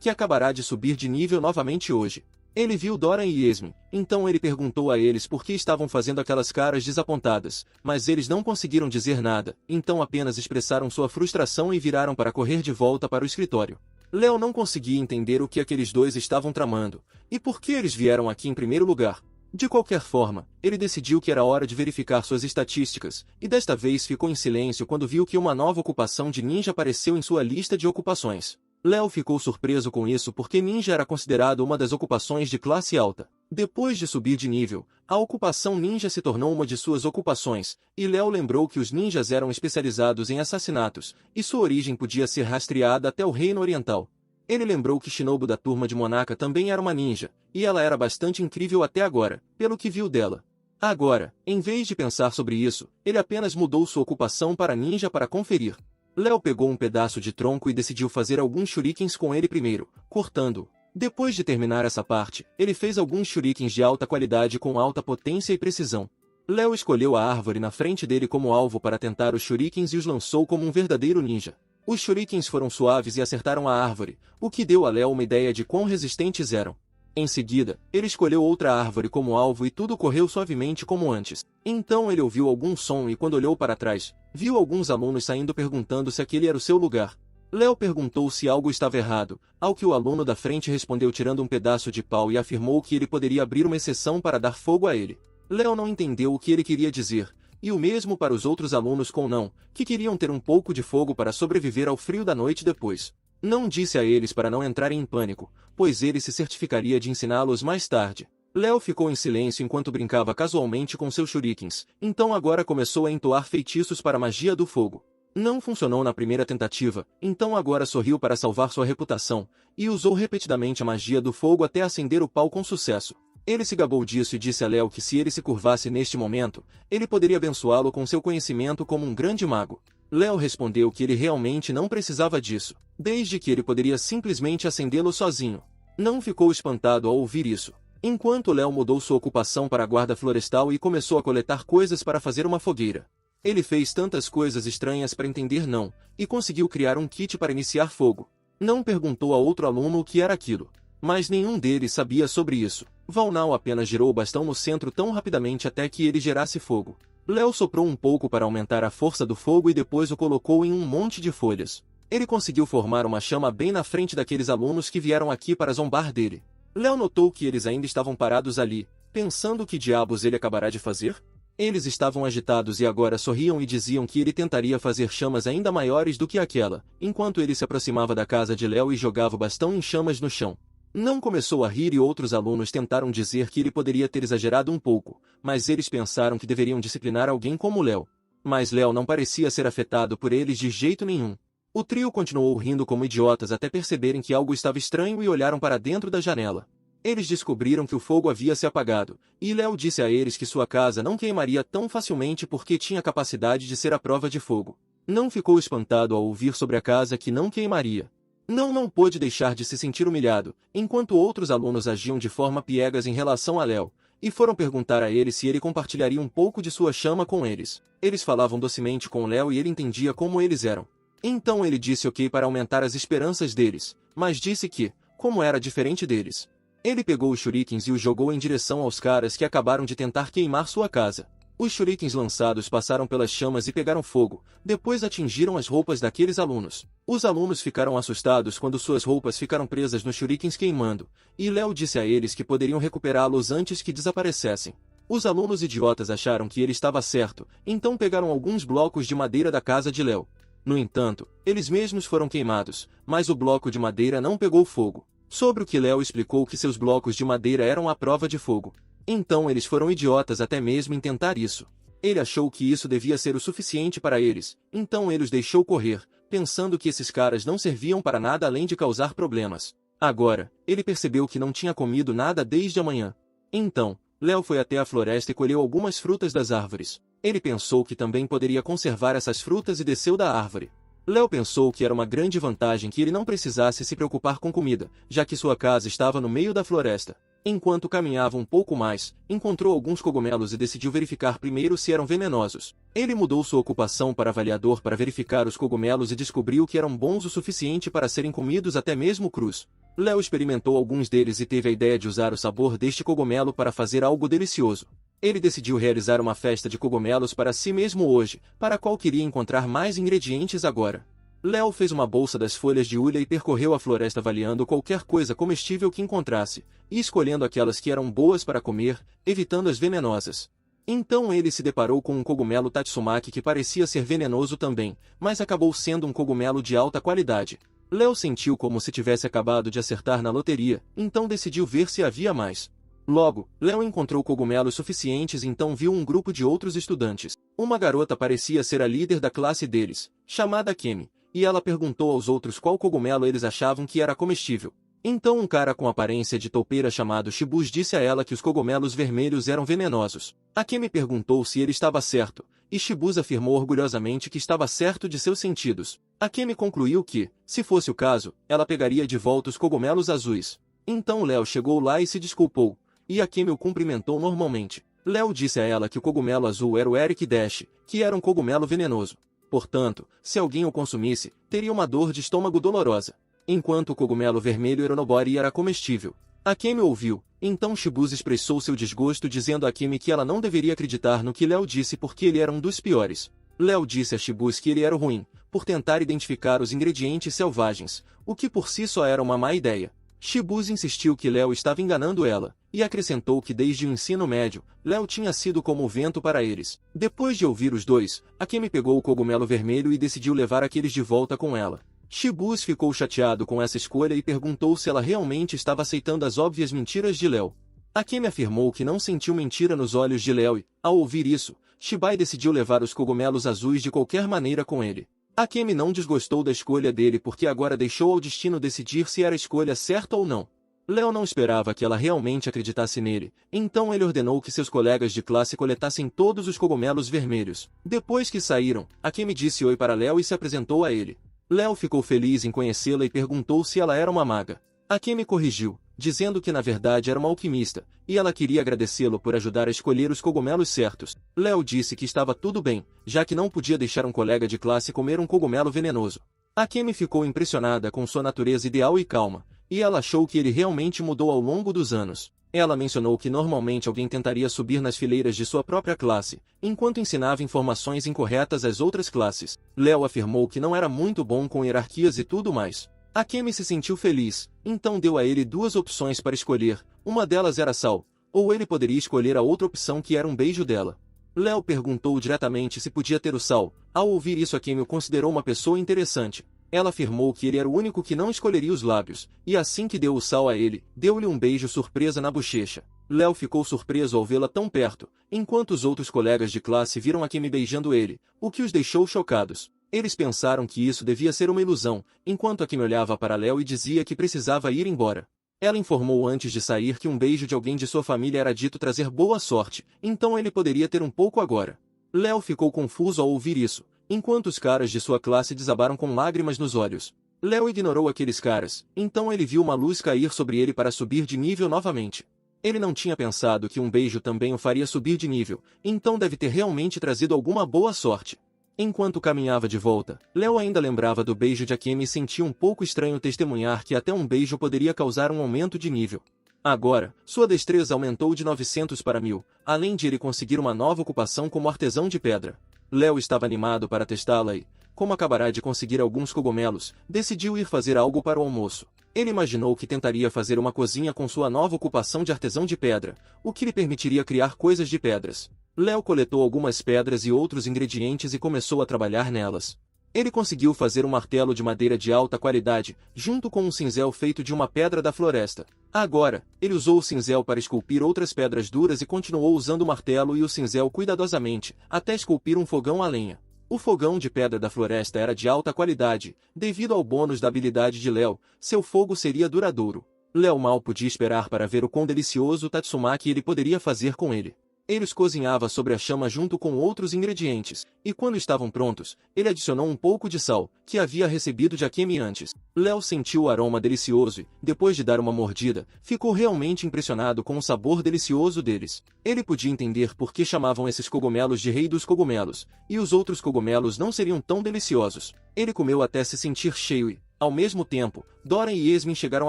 que acabará de subir de nível novamente hoje. Ele viu Doran e Yasmin, então ele perguntou a eles por que estavam fazendo aquelas caras desapontadas, mas eles não conseguiram dizer nada, então apenas expressaram sua frustração e viraram para correr de volta para o escritório. Léo não conseguia entender o que aqueles dois estavam tramando, e por que eles vieram aqui em primeiro lugar. De qualquer forma, ele decidiu que era hora de verificar suas estatísticas, e desta vez ficou em silêncio quando viu que uma nova ocupação de ninja apareceu em sua lista de ocupações. Léo ficou surpreso com isso porque ninja era considerado uma das ocupações de classe alta. Depois de subir de nível, a ocupação ninja se tornou uma de suas ocupações, e Léo lembrou que os ninjas eram especializados em assassinatos, e sua origem podia ser rastreada até o Reino Oriental. Ele lembrou que Shinobu da turma de Monaka também era uma ninja, e ela era bastante incrível até agora, pelo que viu dela. Agora, em vez de pensar sobre isso, ele apenas mudou sua ocupação para ninja para conferir. Léo pegou um pedaço de tronco e decidiu fazer alguns shurikens com ele primeiro, cortando-o. Depois de terminar essa parte, ele fez alguns shurikens de alta qualidade com alta potência e precisão. Léo escolheu a árvore na frente dele como alvo para tentar os shurikens e os lançou como um verdadeiro ninja. Os shurikens foram suaves e acertaram a árvore, o que deu a Léo uma ideia de quão resistentes eram. Em seguida, ele escolheu outra árvore como alvo e tudo correu suavemente como antes. Então ele ouviu algum som e quando olhou para trás, viu alguns alunos saindo perguntando se aquele era o seu lugar. Léo perguntou se algo estava errado, ao que o aluno da frente respondeu tirando um pedaço de pau e afirmou que ele poderia abrir uma exceção para dar fogo a ele. Léo não entendeu o que ele queria dizer, e o mesmo para os outros alunos com não, que queriam ter um pouco de fogo para sobreviver ao frio da noite depois. Não disse a eles para não entrarem em pânico, pois ele se certificaria de ensiná-los mais tarde. Léo ficou em silêncio enquanto brincava casualmente com seus shurikens, então agora começou a entoar feitiços para a magia do fogo. Não funcionou na primeira tentativa, então agora sorriu para salvar sua reputação, e usou repetidamente a magia do fogo até acender o pau com sucesso. Ele se gabou disso e disse a Léo que se ele se curvasse neste momento, ele poderia abençoá-lo com seu conhecimento como um grande mago. Léo respondeu que ele realmente não precisava disso, desde que ele poderia simplesmente acendê-lo sozinho. Não ficou espantado ao ouvir isso. Enquanto Léo mudou sua ocupação para a guarda florestal e começou a coletar coisas para fazer uma fogueira. Ele fez tantas coisas estranhas para entender não, e conseguiu criar um kit para iniciar fogo. Não perguntou a outro aluno o que era aquilo, mas nenhum deles sabia sobre isso. Valnal apenas girou o bastão no centro tão rapidamente até que ele gerasse fogo. Léo soprou um pouco para aumentar a força do fogo e depois o colocou em um monte de folhas. Ele conseguiu formar uma chama bem na frente daqueles alunos que vieram aqui para zombar dele. Léo notou que eles ainda estavam parados ali, pensando o que diabos ele acabará de fazer. Eles estavam agitados e agora sorriam e diziam que ele tentaria fazer chamas ainda maiores do que aquela, enquanto ele se aproximava da casa de Léo e jogava o bastão em chamas no chão. Não começou a rir e outros alunos tentaram dizer que ele poderia ter exagerado um pouco, mas eles pensaram que deveriam disciplinar alguém como Léo. Mas Léo não parecia ser afetado por eles de jeito nenhum. O trio continuou rindo como idiotas até perceberem que algo estava estranho e olharam para dentro da janela. Eles descobriram que o fogo havia se apagado, e Léo disse a eles que sua casa não queimaria tão facilmente porque tinha capacidade de ser a prova de fogo. Não ficou espantado ao ouvir sobre a casa que não queimaria. Não pôde deixar de se sentir humilhado, enquanto outros alunos agiam de forma piegas em relação a Léo, e foram perguntar a ele se ele compartilharia um pouco de sua chama com eles. Eles falavam docemente com Léo e ele entendia como eles eram. Então ele disse ok para aumentar as esperanças deles, mas disse que, como era diferente deles, ele pegou os shurikens e os jogou em direção aos caras que acabaram de tentar queimar sua casa. Os shurikens lançados passaram pelas chamas e pegaram fogo, depois atingiram as roupas daqueles alunos. Os alunos ficaram assustados quando suas roupas ficaram presas nos shurikens queimando, e Léo disse a eles que poderiam recuperá-los antes que desaparecessem. Os alunos idiotas acharam que ele estava certo, então pegaram alguns blocos de madeira da casa de Léo. No entanto, eles mesmos foram queimados, mas o bloco de madeira não pegou fogo. Sobre o que Léo explicou que seus blocos de madeira eram a prova de fogo. Então eles foram idiotas até mesmo em tentar isso. Ele achou que isso devia ser o suficiente para eles, então ele os deixou correr, pensando que esses caras não serviam para nada além de causar problemas. Agora, ele percebeu que não tinha comido nada desde a manhã. Então, Léo foi até a floresta e colheu algumas frutas das árvores. Ele pensou que também poderia conservar essas frutas e desceu da árvore. Léo pensou que era uma grande vantagem que ele não precisasse se preocupar com comida, já que sua casa estava no meio da floresta. Enquanto caminhava um pouco mais, encontrou alguns cogumelos e decidiu verificar primeiro se eram venenosos. Ele mudou sua ocupação para avaliador para verificar os cogumelos e descobriu que eram bons o suficiente para serem comidos até mesmo crus. Léo experimentou alguns deles e teve a ideia de usar o sabor deste cogumelo para fazer algo delicioso. Ele decidiu realizar uma festa de cogumelos para si mesmo hoje, para a qual queria encontrar mais ingredientes agora. Léo fez uma bolsa das folhas de ulha e percorreu a floresta avaliando qualquer coisa comestível que encontrasse, e escolhendo aquelas que eram boas para comer, evitando as venenosas. Então ele se deparou com um cogumelo tatsumaki que parecia ser venenoso também, mas acabou sendo um cogumelo de alta qualidade. Léo sentiu como se tivesse acabado de acertar na loteria, então decidiu ver se havia mais. Logo, Léo encontrou cogumelos suficientes e então viu um grupo de outros estudantes. Uma garota parecia ser a líder da classe deles, chamada Kemi, e ela perguntou aos outros qual cogumelo eles achavam que era comestível. Então um cara com aparência de toupeira chamado Shibus disse a ela que os cogumelos vermelhos eram venenosos. A Kemi perguntou se ele estava certo, e Shibus afirmou orgulhosamente que estava certo de seus sentidos. A Kemi concluiu que, se fosse o caso, ela pegaria de volta os cogumelos azuis. Então Léo chegou lá e se desculpou, e a Kemi o cumprimentou normalmente. Léo disse a ela que o cogumelo azul era o Eric Dash, que era um cogumelo venenoso. Portanto, se alguém o consumisse, teria uma dor de estômago dolorosa. Enquanto o cogumelo vermelho era onobori e era comestível. A Kemi ouviu, então Shibus expressou seu desgosto dizendo a Kemi que ela não deveria acreditar no que Léo disse porque ele era um dos piores. Léo disse a Shibus que ele era ruim, por tentar identificar os ingredientes selvagens, o que por si só era uma má ideia. Shibus insistiu que Léo estava enganando ela, e acrescentou que desde o ensino médio, Léo tinha sido como o vento para eles. Depois de ouvir os dois, a Kemi pegou o cogumelo vermelho e decidiu levar aqueles de volta com ela. Shibus ficou chateado com essa escolha e perguntou se ela realmente estava aceitando as óbvias mentiras de Léo. A Kemi afirmou que não sentiu mentira nos olhos de Léo e, ao ouvir isso, Shibai decidiu levar os cogumelos azuis de qualquer maneira com ele. A Kemi não desgostou da escolha dele porque agora deixou ao destino decidir se era a escolha certa ou não. Léo não esperava que ela realmente acreditasse nele, então ele ordenou que seus colegas de classe coletassem todos os cogumelos vermelhos. Depois que saíram, a Kemi disse oi para Léo e se apresentou a ele. Léo ficou feliz em conhecê-la e perguntou se ela era uma maga. A Kemi corrigiu, dizendo que na verdade era uma alquimista, e ela queria agradecê-lo por ajudar a escolher os cogumelos certos. Léo disse que estava tudo bem, já que não podia deixar um colega de classe comer um cogumelo venenoso. A Kemi ficou impressionada com sua natureza ideal e calma, e ela achou que ele realmente mudou ao longo dos anos. Ela mencionou que normalmente alguém tentaria subir nas fileiras de sua própria classe, enquanto ensinava informações incorretas às outras classes. Léo afirmou que não era muito bom com hierarquias e tudo mais. A Kemi se sentiu feliz, então deu a ele duas opções para escolher, uma delas era sal, ou ele poderia escolher a outra opção que era um beijo dela. Léo perguntou diretamente se podia ter o sal. Ao ouvir isso, a Kemi o considerou uma pessoa interessante. Ela afirmou que ele era o único que não escolheria os lábios, e assim que deu o sal a ele, deu-lhe um beijo surpresa na bochecha. Léo ficou surpreso ao vê-la tão perto, enquanto os outros colegas de classe viram a Kemi beijando ele, o que os deixou chocados. Eles pensaram que isso devia ser uma ilusão, enquanto a Kemi olhava para Léo e dizia que precisava ir embora. Ela informou antes de sair que um beijo de alguém de sua família era dito trazer boa sorte, então ele poderia ter um pouco agora. Léo ficou confuso ao ouvir isso, enquanto os caras de sua classe desabaram com lágrimas nos olhos. Léo ignorou aqueles caras, então ele viu uma luz cair sobre ele para subir de nível novamente. Ele não tinha pensado que um beijo também o faria subir de nível, então deve ter realmente trazido alguma boa sorte. Enquanto caminhava de volta, Léo ainda lembrava do beijo de Akemi e sentia um pouco estranho testemunhar que até um beijo poderia causar um aumento de nível. Agora, sua destreza aumentou de 900 para 1000, além de ele conseguir uma nova ocupação como artesão de pedra. Léo estava animado para testá-la e, como acabará de conseguir alguns cogumelos, decidiu ir fazer algo para o almoço. Ele imaginou que tentaria fazer uma cozinha com sua nova ocupação de artesão de pedra, o que lhe permitiria criar coisas de pedras. Léo coletou algumas pedras e outros ingredientes e começou a trabalhar nelas. Ele conseguiu fazer um martelo de madeira de alta qualidade, junto com um cinzel feito de uma pedra da floresta. Agora, ele usou o cinzel para esculpir outras pedras duras e continuou usando o martelo e o cinzel cuidadosamente, até esculpir um fogão a lenha. O fogão de pedra da floresta era de alta qualidade, devido ao bônus da habilidade de Léo, seu fogo seria duradouro. Léo mal podia esperar para ver o quão delicioso Tatsumaki ele poderia fazer com ele. Ele os cozinhava sobre a chama junto com outros ingredientes, e quando estavam prontos, ele adicionou um pouco de sal, que havia recebido de Akemi antes. Léo sentiu o aroma delicioso e, depois de dar uma mordida, ficou realmente impressionado com o sabor delicioso deles. Ele podia entender por que chamavam esses cogumelos de Rei dos Cogumelos, e os outros cogumelos não seriam tão deliciosos. Ele comeu até se sentir cheio e, ao mesmo tempo, Doran e Yasmin chegaram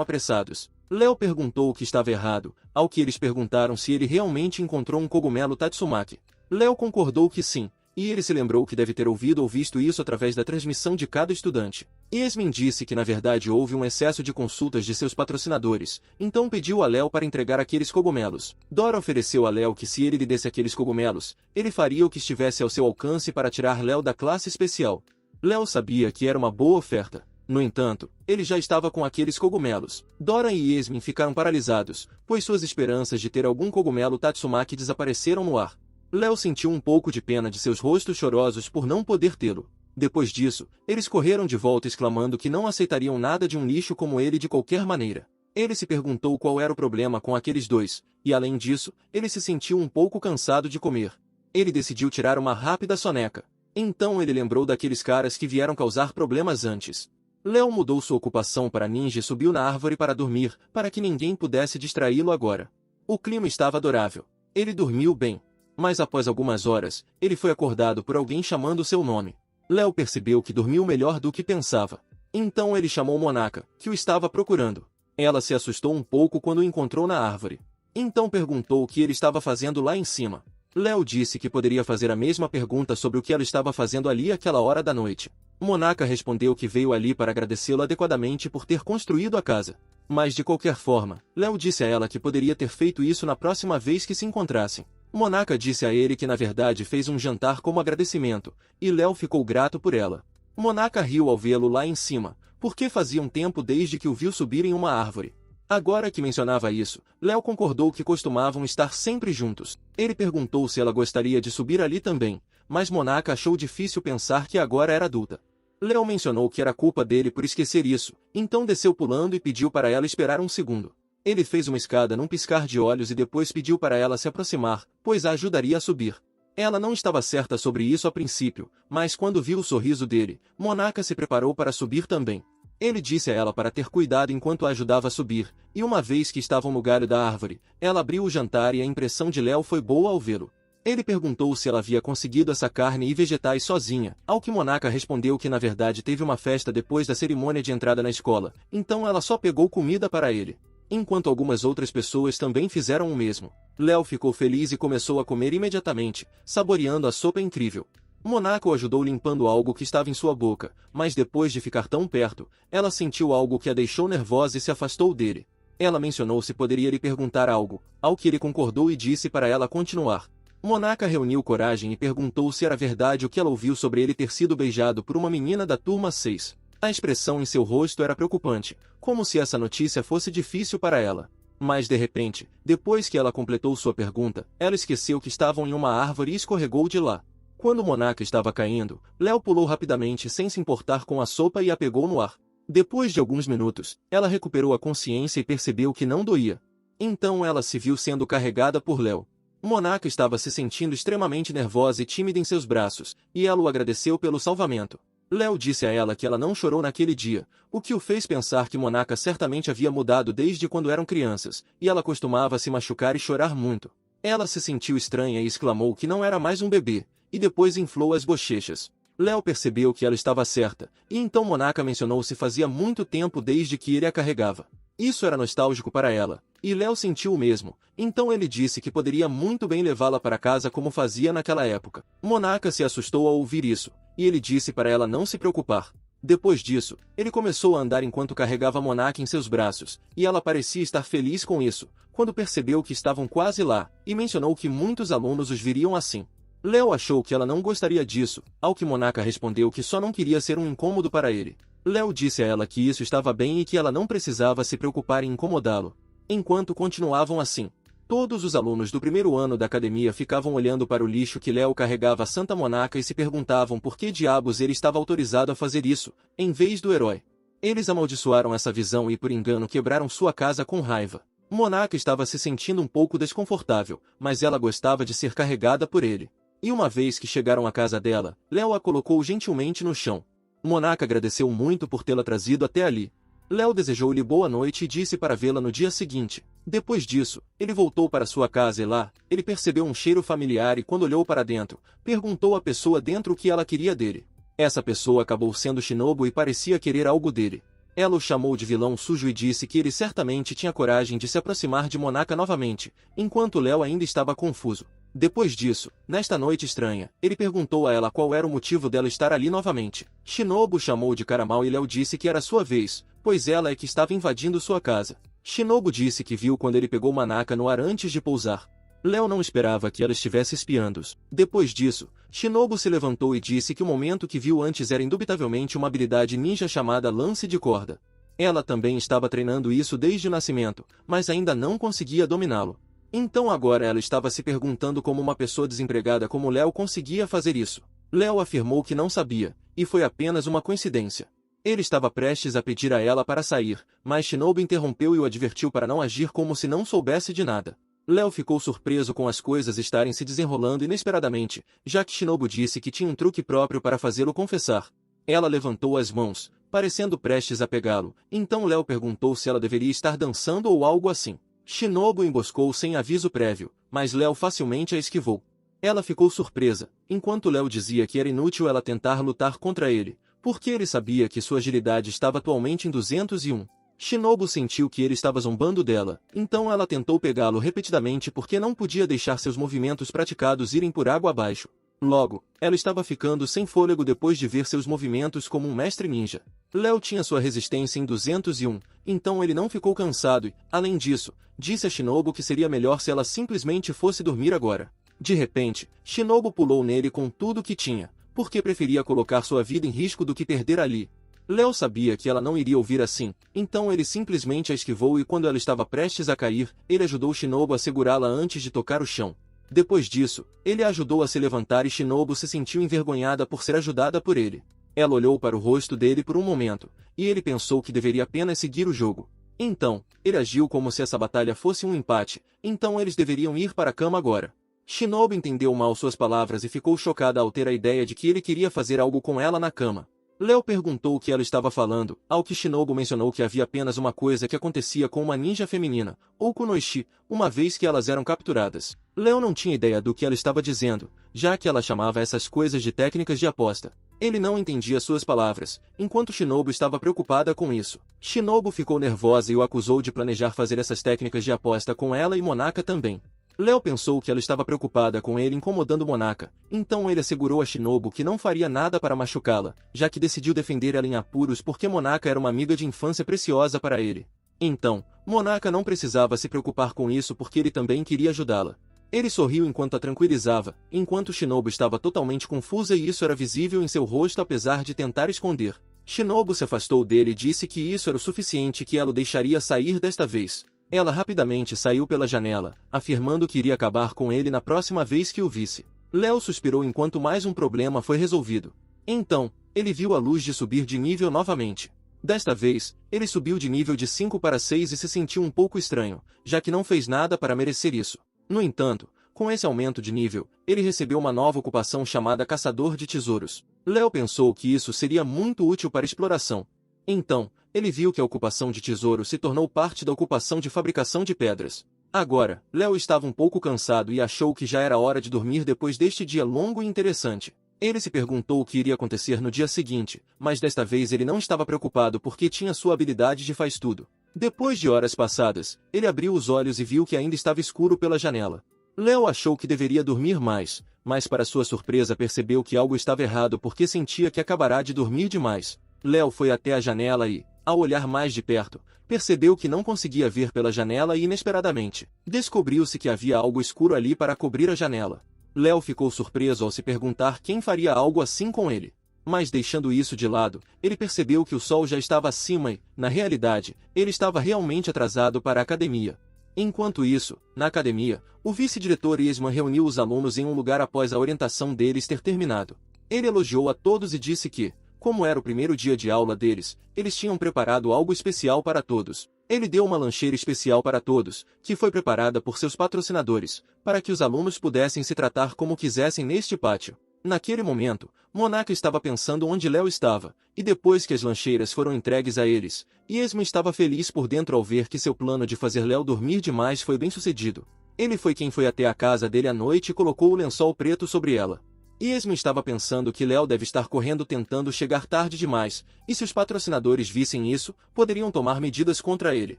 apressados. Léo perguntou o que estava errado, ao que eles perguntaram se ele realmente encontrou um cogumelo Tatsumaki. Léo concordou que sim, e ele se lembrou que deve ter ouvido ou visto isso através da transmissão de cada estudante. Yasmin disse que na verdade houve um excesso de consultas de seus patrocinadores, então pediu a Léo para entregar aqueles cogumelos. Dora ofereceu a Léo que se ele lhe desse aqueles cogumelos, ele faria o que estivesse ao seu alcance para tirar Léo da classe especial. Léo sabia que era uma boa oferta. No entanto, ele já estava com aqueles cogumelos. Dora e Yasmin ficaram paralisados, pois suas esperanças de ter algum cogumelo Tatsumaki desapareceram no ar. Léo sentiu um pouco de pena de seus rostos chorosos por não poder tê-lo. Depois disso, eles correram de volta exclamando que não aceitariam nada de um lixo como ele de qualquer maneira. Ele se perguntou qual era o problema com aqueles dois, e além disso, ele se sentiu um pouco cansado de comer. Ele decidiu tirar uma rápida soneca. Então ele lembrou daqueles caras que vieram causar problemas antes. Léo mudou sua ocupação para ninja e subiu na árvore para dormir, para que ninguém pudesse distraí-lo agora. O clima estava adorável. Ele dormiu bem. Mas após algumas horas, ele foi acordado por alguém chamando seu nome. Léo percebeu que dormiu melhor do que pensava. Então ele chamou Monaka, que o estava procurando. Ela se assustou um pouco quando o encontrou na árvore. Então perguntou o que ele estava fazendo lá em cima. Léo disse que poderia fazer a mesma pergunta sobre o que ela estava fazendo ali àquela hora da noite. Monaka respondeu que veio ali para agradecê-lo adequadamente por ter construído a casa. Mas de qualquer forma, Léo disse a ela que poderia ter feito isso na próxima vez que se encontrassem. Monaka disse a ele que na verdade fez um jantar como agradecimento, e Léo ficou grato por ela. Monaka riu ao vê-lo lá em cima, porque fazia um tempo desde que o viu subir em uma árvore. Agora que mencionava isso, Léo concordou que costumavam estar sempre juntos. Ele perguntou se ela gostaria de subir ali também, mas Monaka achou difícil pensar que agora era adulta. Léo mencionou que era culpa dele por esquecer isso, então desceu pulando e pediu para ela esperar um segundo. Ele fez uma escada num piscar de olhos e depois pediu para ela se aproximar, pois a ajudaria a subir. Ela não estava certa sobre isso a princípio, mas quando viu o sorriso dele, Monaka se preparou para subir também. Ele disse a ela para ter cuidado enquanto a ajudava a subir, e uma vez que estavam no galho da árvore, ela abriu o jantar e a impressão de Léo foi boa ao vê-lo. Ele perguntou se ela havia conseguido essa carne e vegetais sozinha, ao que Monaka respondeu que na verdade teve uma festa depois da cerimônia de entrada na escola, então ela só pegou comida para ele. Enquanto algumas outras pessoas também fizeram o mesmo. Léo ficou feliz e começou a comer imediatamente, saboreando a sopa incrível. Monaka o ajudou limpando algo que estava em sua boca, mas depois de ficar tão perto, ela sentiu algo que a deixou nervosa e se afastou dele. Ela mencionou se poderia lhe perguntar algo, ao que ele concordou e disse para ela continuar. Monaka reuniu coragem e perguntou se era verdade o que ela ouviu sobre ele ter sido beijado por uma menina da turma 6. A expressão em seu rosto era preocupante, como se essa notícia fosse difícil para ela. Mas de repente, depois que ela completou sua pergunta, ela esqueceu que estavam em uma árvore e escorregou de lá. Quando Monaka estava caindo, Léo pulou rapidamente sem se importar com a sopa e a pegou no ar. Depois de alguns minutos, ela recuperou a consciência e percebeu que não doía. Então ela se viu sendo carregada por Léo. Monaka estava se sentindo extremamente nervosa e tímida em seus braços, e ela o agradeceu pelo salvamento. Léo disse a ela que ela não chorou naquele dia, o que o fez pensar que Monaka certamente havia mudado desde quando eram crianças, e ela costumava se machucar e chorar muito. Ela se sentiu estranha e exclamou que não era mais um bebê, e depois inflou as bochechas. Léo percebeu que ela estava certa, e então Monaka mencionou se fazia muito tempo desde que ele a carregava. Isso era nostálgico para ela, e Léo sentiu o mesmo, então ele disse que poderia muito bem levá-la para casa como fazia naquela época. Monaka se assustou ao ouvir isso, e ele disse para ela não se preocupar. Depois disso, ele começou a andar enquanto carregava Monaka em seus braços, e ela parecia estar feliz com isso, quando percebeu que estavam quase lá, e mencionou que muitos alunos os viriam assim. Léo achou que ela não gostaria disso, ao que Monaka respondeu que só não queria ser um incômodo para ele. Léo disse a ela que isso estava bem e que ela não precisava se preocupar em incomodá-lo. Enquanto continuavam assim, Todos os alunos do primeiro ano da academia ficavam olhando para o lixo que Léo carregava a Santa Monaca e se perguntavam por que diabos ele estava autorizado a fazer isso, em vez do herói. Eles amaldiçoaram essa visão e por engano quebraram sua casa com raiva. Monaca estava se sentindo um pouco desconfortável, mas ela gostava de ser carregada por ele. E uma vez que chegaram à casa dela, Léo a colocou gentilmente no chão. Monaca agradeceu muito por tê-la trazido até ali. Léo desejou-lhe boa noite e disse para vê-la no dia seguinte. Depois disso, ele voltou para sua casa e lá, ele percebeu um cheiro familiar e quando olhou para dentro, perguntou à pessoa dentro o que ela queria dele. Essa pessoa acabou sendo Shinobu e parecia querer algo dele. Ela o chamou de vilão sujo e disse que ele certamente tinha coragem de se aproximar de Monaca novamente, enquanto Léo ainda estava confuso. Depois disso, nesta noite estranha, ele perguntou a ela qual era o motivo dela estar ali novamente. Shinobu chamou de cara mal e Léo disse que era sua vez, pois ela é que estava invadindo sua casa. Shinobu disse que viu quando ele pegou Monaca no ar antes de pousar. Léo não esperava que ela estivesse espiando-os. Depois disso, Shinobu se levantou e disse que o momento que viu antes era indubitavelmente uma habilidade ninja chamada lance de corda. Ela também estava treinando isso desde o nascimento, mas ainda não conseguia dominá-lo. Então agora ela estava se perguntando como uma pessoa desempregada como Léo conseguia fazer isso. Léo afirmou que não sabia, e foi apenas uma coincidência. Ele estava prestes a pedir a ela para sair, mas Shinobu interrompeu e o advertiu para não agir como se não soubesse de nada. Léo ficou surpreso com as coisas estarem se desenrolando inesperadamente, já que Shinobu disse que tinha um truque próprio para fazê-lo confessar. Ela levantou as mãos, parecendo prestes a pegá-lo, então Léo perguntou se ela deveria estar dançando ou algo assim. Shinobu emboscou sem aviso prévio, mas Léo facilmente a esquivou. Ela ficou surpresa, enquanto Léo dizia que era inútil ela tentar lutar contra ele, porque ele sabia que sua agilidade estava atualmente em 201. Shinobu sentiu que ele estava zombando dela, então ela tentou pegá-lo repetidamente porque não podia deixar seus movimentos praticados irem por água abaixo. Logo, ela estava ficando sem fôlego depois de ver seus movimentos como um mestre ninja. Léo tinha sua resistência em 201, então ele não ficou cansado e, além disso, disse a Shinobu que seria melhor se ela simplesmente fosse dormir agora. De repente, Shinobu pulou nele com tudo que tinha, porque preferia colocar sua vida em risco do que perder ali. Léo sabia que ela não iria ouvir assim, então ele simplesmente a esquivou e quando ela estava prestes a cair, ele ajudou Shinobu a segurá-la antes de tocar o chão. Depois disso, ele a ajudou a se levantar e Shinobu se sentiu envergonhada por ser ajudada por ele. Ela olhou para o rosto dele por um momento, e ele pensou que deveria apenas seguir o jogo. Então, ele agiu como se essa batalha fosse um empate, então eles deveriam ir para a cama agora. Shinobu entendeu mal suas palavras e ficou chocada ao ter a ideia de que ele queria fazer algo com ela na cama. Léo perguntou o que ela estava falando, ao que Shinobu mencionou que havia apenas uma coisa que acontecia com uma ninja feminina, ou kunoichi, uma vez que elas eram capturadas. Léo não tinha ideia do que ela estava dizendo, já que ela chamava essas coisas de técnicas de aposta. Ele não entendia suas palavras, enquanto Shinobu estava preocupada com isso. Shinobu ficou nervosa e o acusou de planejar fazer essas técnicas de aposta com ela e Monaca também. Léo pensou que ela estava preocupada com ele incomodando Monaca, então ele assegurou a Shinobu que não faria nada para machucá-la, já que decidiu defender ela em apuros porque Monaca era uma amiga de infância preciosa para ele. Então, Monaca não precisava se preocupar com isso porque ele também queria ajudá-la. Ele sorriu enquanto a tranquilizava, enquanto Shinobu estava totalmente confusa e isso era visível em seu rosto apesar de tentar esconder. Shinobu se afastou dele e disse que isso era o suficiente e que ela o deixaria sair desta vez. Ela rapidamente saiu pela janela, afirmando que iria acabar com ele na próxima vez que o visse. Léo suspirou enquanto mais um problema foi resolvido. Então, ele viu a luz de subir de nível novamente. Desta vez, ele subiu de nível de 5 para 6 e se sentiu um pouco estranho, já que não fez nada para merecer isso. No entanto, com esse aumento de nível, ele recebeu uma nova ocupação chamada Caçador de Tesouros. Léo pensou que isso seria muito útil para exploração. Então, ele viu que a ocupação de tesouro se tornou parte da ocupação de fabricação de pedras. Agora, Léo estava um pouco cansado e achou que já era hora de dormir depois deste dia longo e interessante. Ele se perguntou o que iria acontecer no dia seguinte, mas desta vez ele não estava preocupado porque tinha sua habilidade de faz-tudo. Depois de horas passadas, ele abriu os olhos e viu que ainda estava escuro pela janela. Léo achou que deveria dormir mais, mas para sua surpresa percebeu que algo estava errado porque sentia que acabará de dormir demais. Léo foi até a janela e, ao olhar mais de perto, percebeu que não conseguia ver pela janela e inesperadamente, descobriu-se que havia algo escuro ali para cobrir a janela. Léo ficou surpreso ao se perguntar quem faria algo assim com ele. Mas deixando isso de lado, ele percebeu que o sol já estava acima e, na realidade, ele estava realmente atrasado para a academia. Enquanto isso, na academia, o vice-diretor Eastman reuniu os alunos em um lugar após a orientação deles ter terminado. Ele elogiou a todos e disse que, como era o primeiro dia de aula deles, eles tinham preparado algo especial para todos. Ele deu uma lancheira especial para todos, que foi preparada por seus patrocinadores, para que os alunos pudessem se tratar como quisessem neste pátio. Naquele momento, Monaka estava pensando onde Léo estava, e depois que as lancheiras foram entregues a eles, Eastman estava feliz por dentro ao ver que seu plano de fazer Léo dormir demais foi bem sucedido. Ele foi quem foi até a casa dele à noite e colocou o lençol preto sobre ela. Eastman estava pensando que Léo deve estar correndo tentando chegar tarde demais, e se os patrocinadores vissem isso, poderiam tomar medidas contra ele.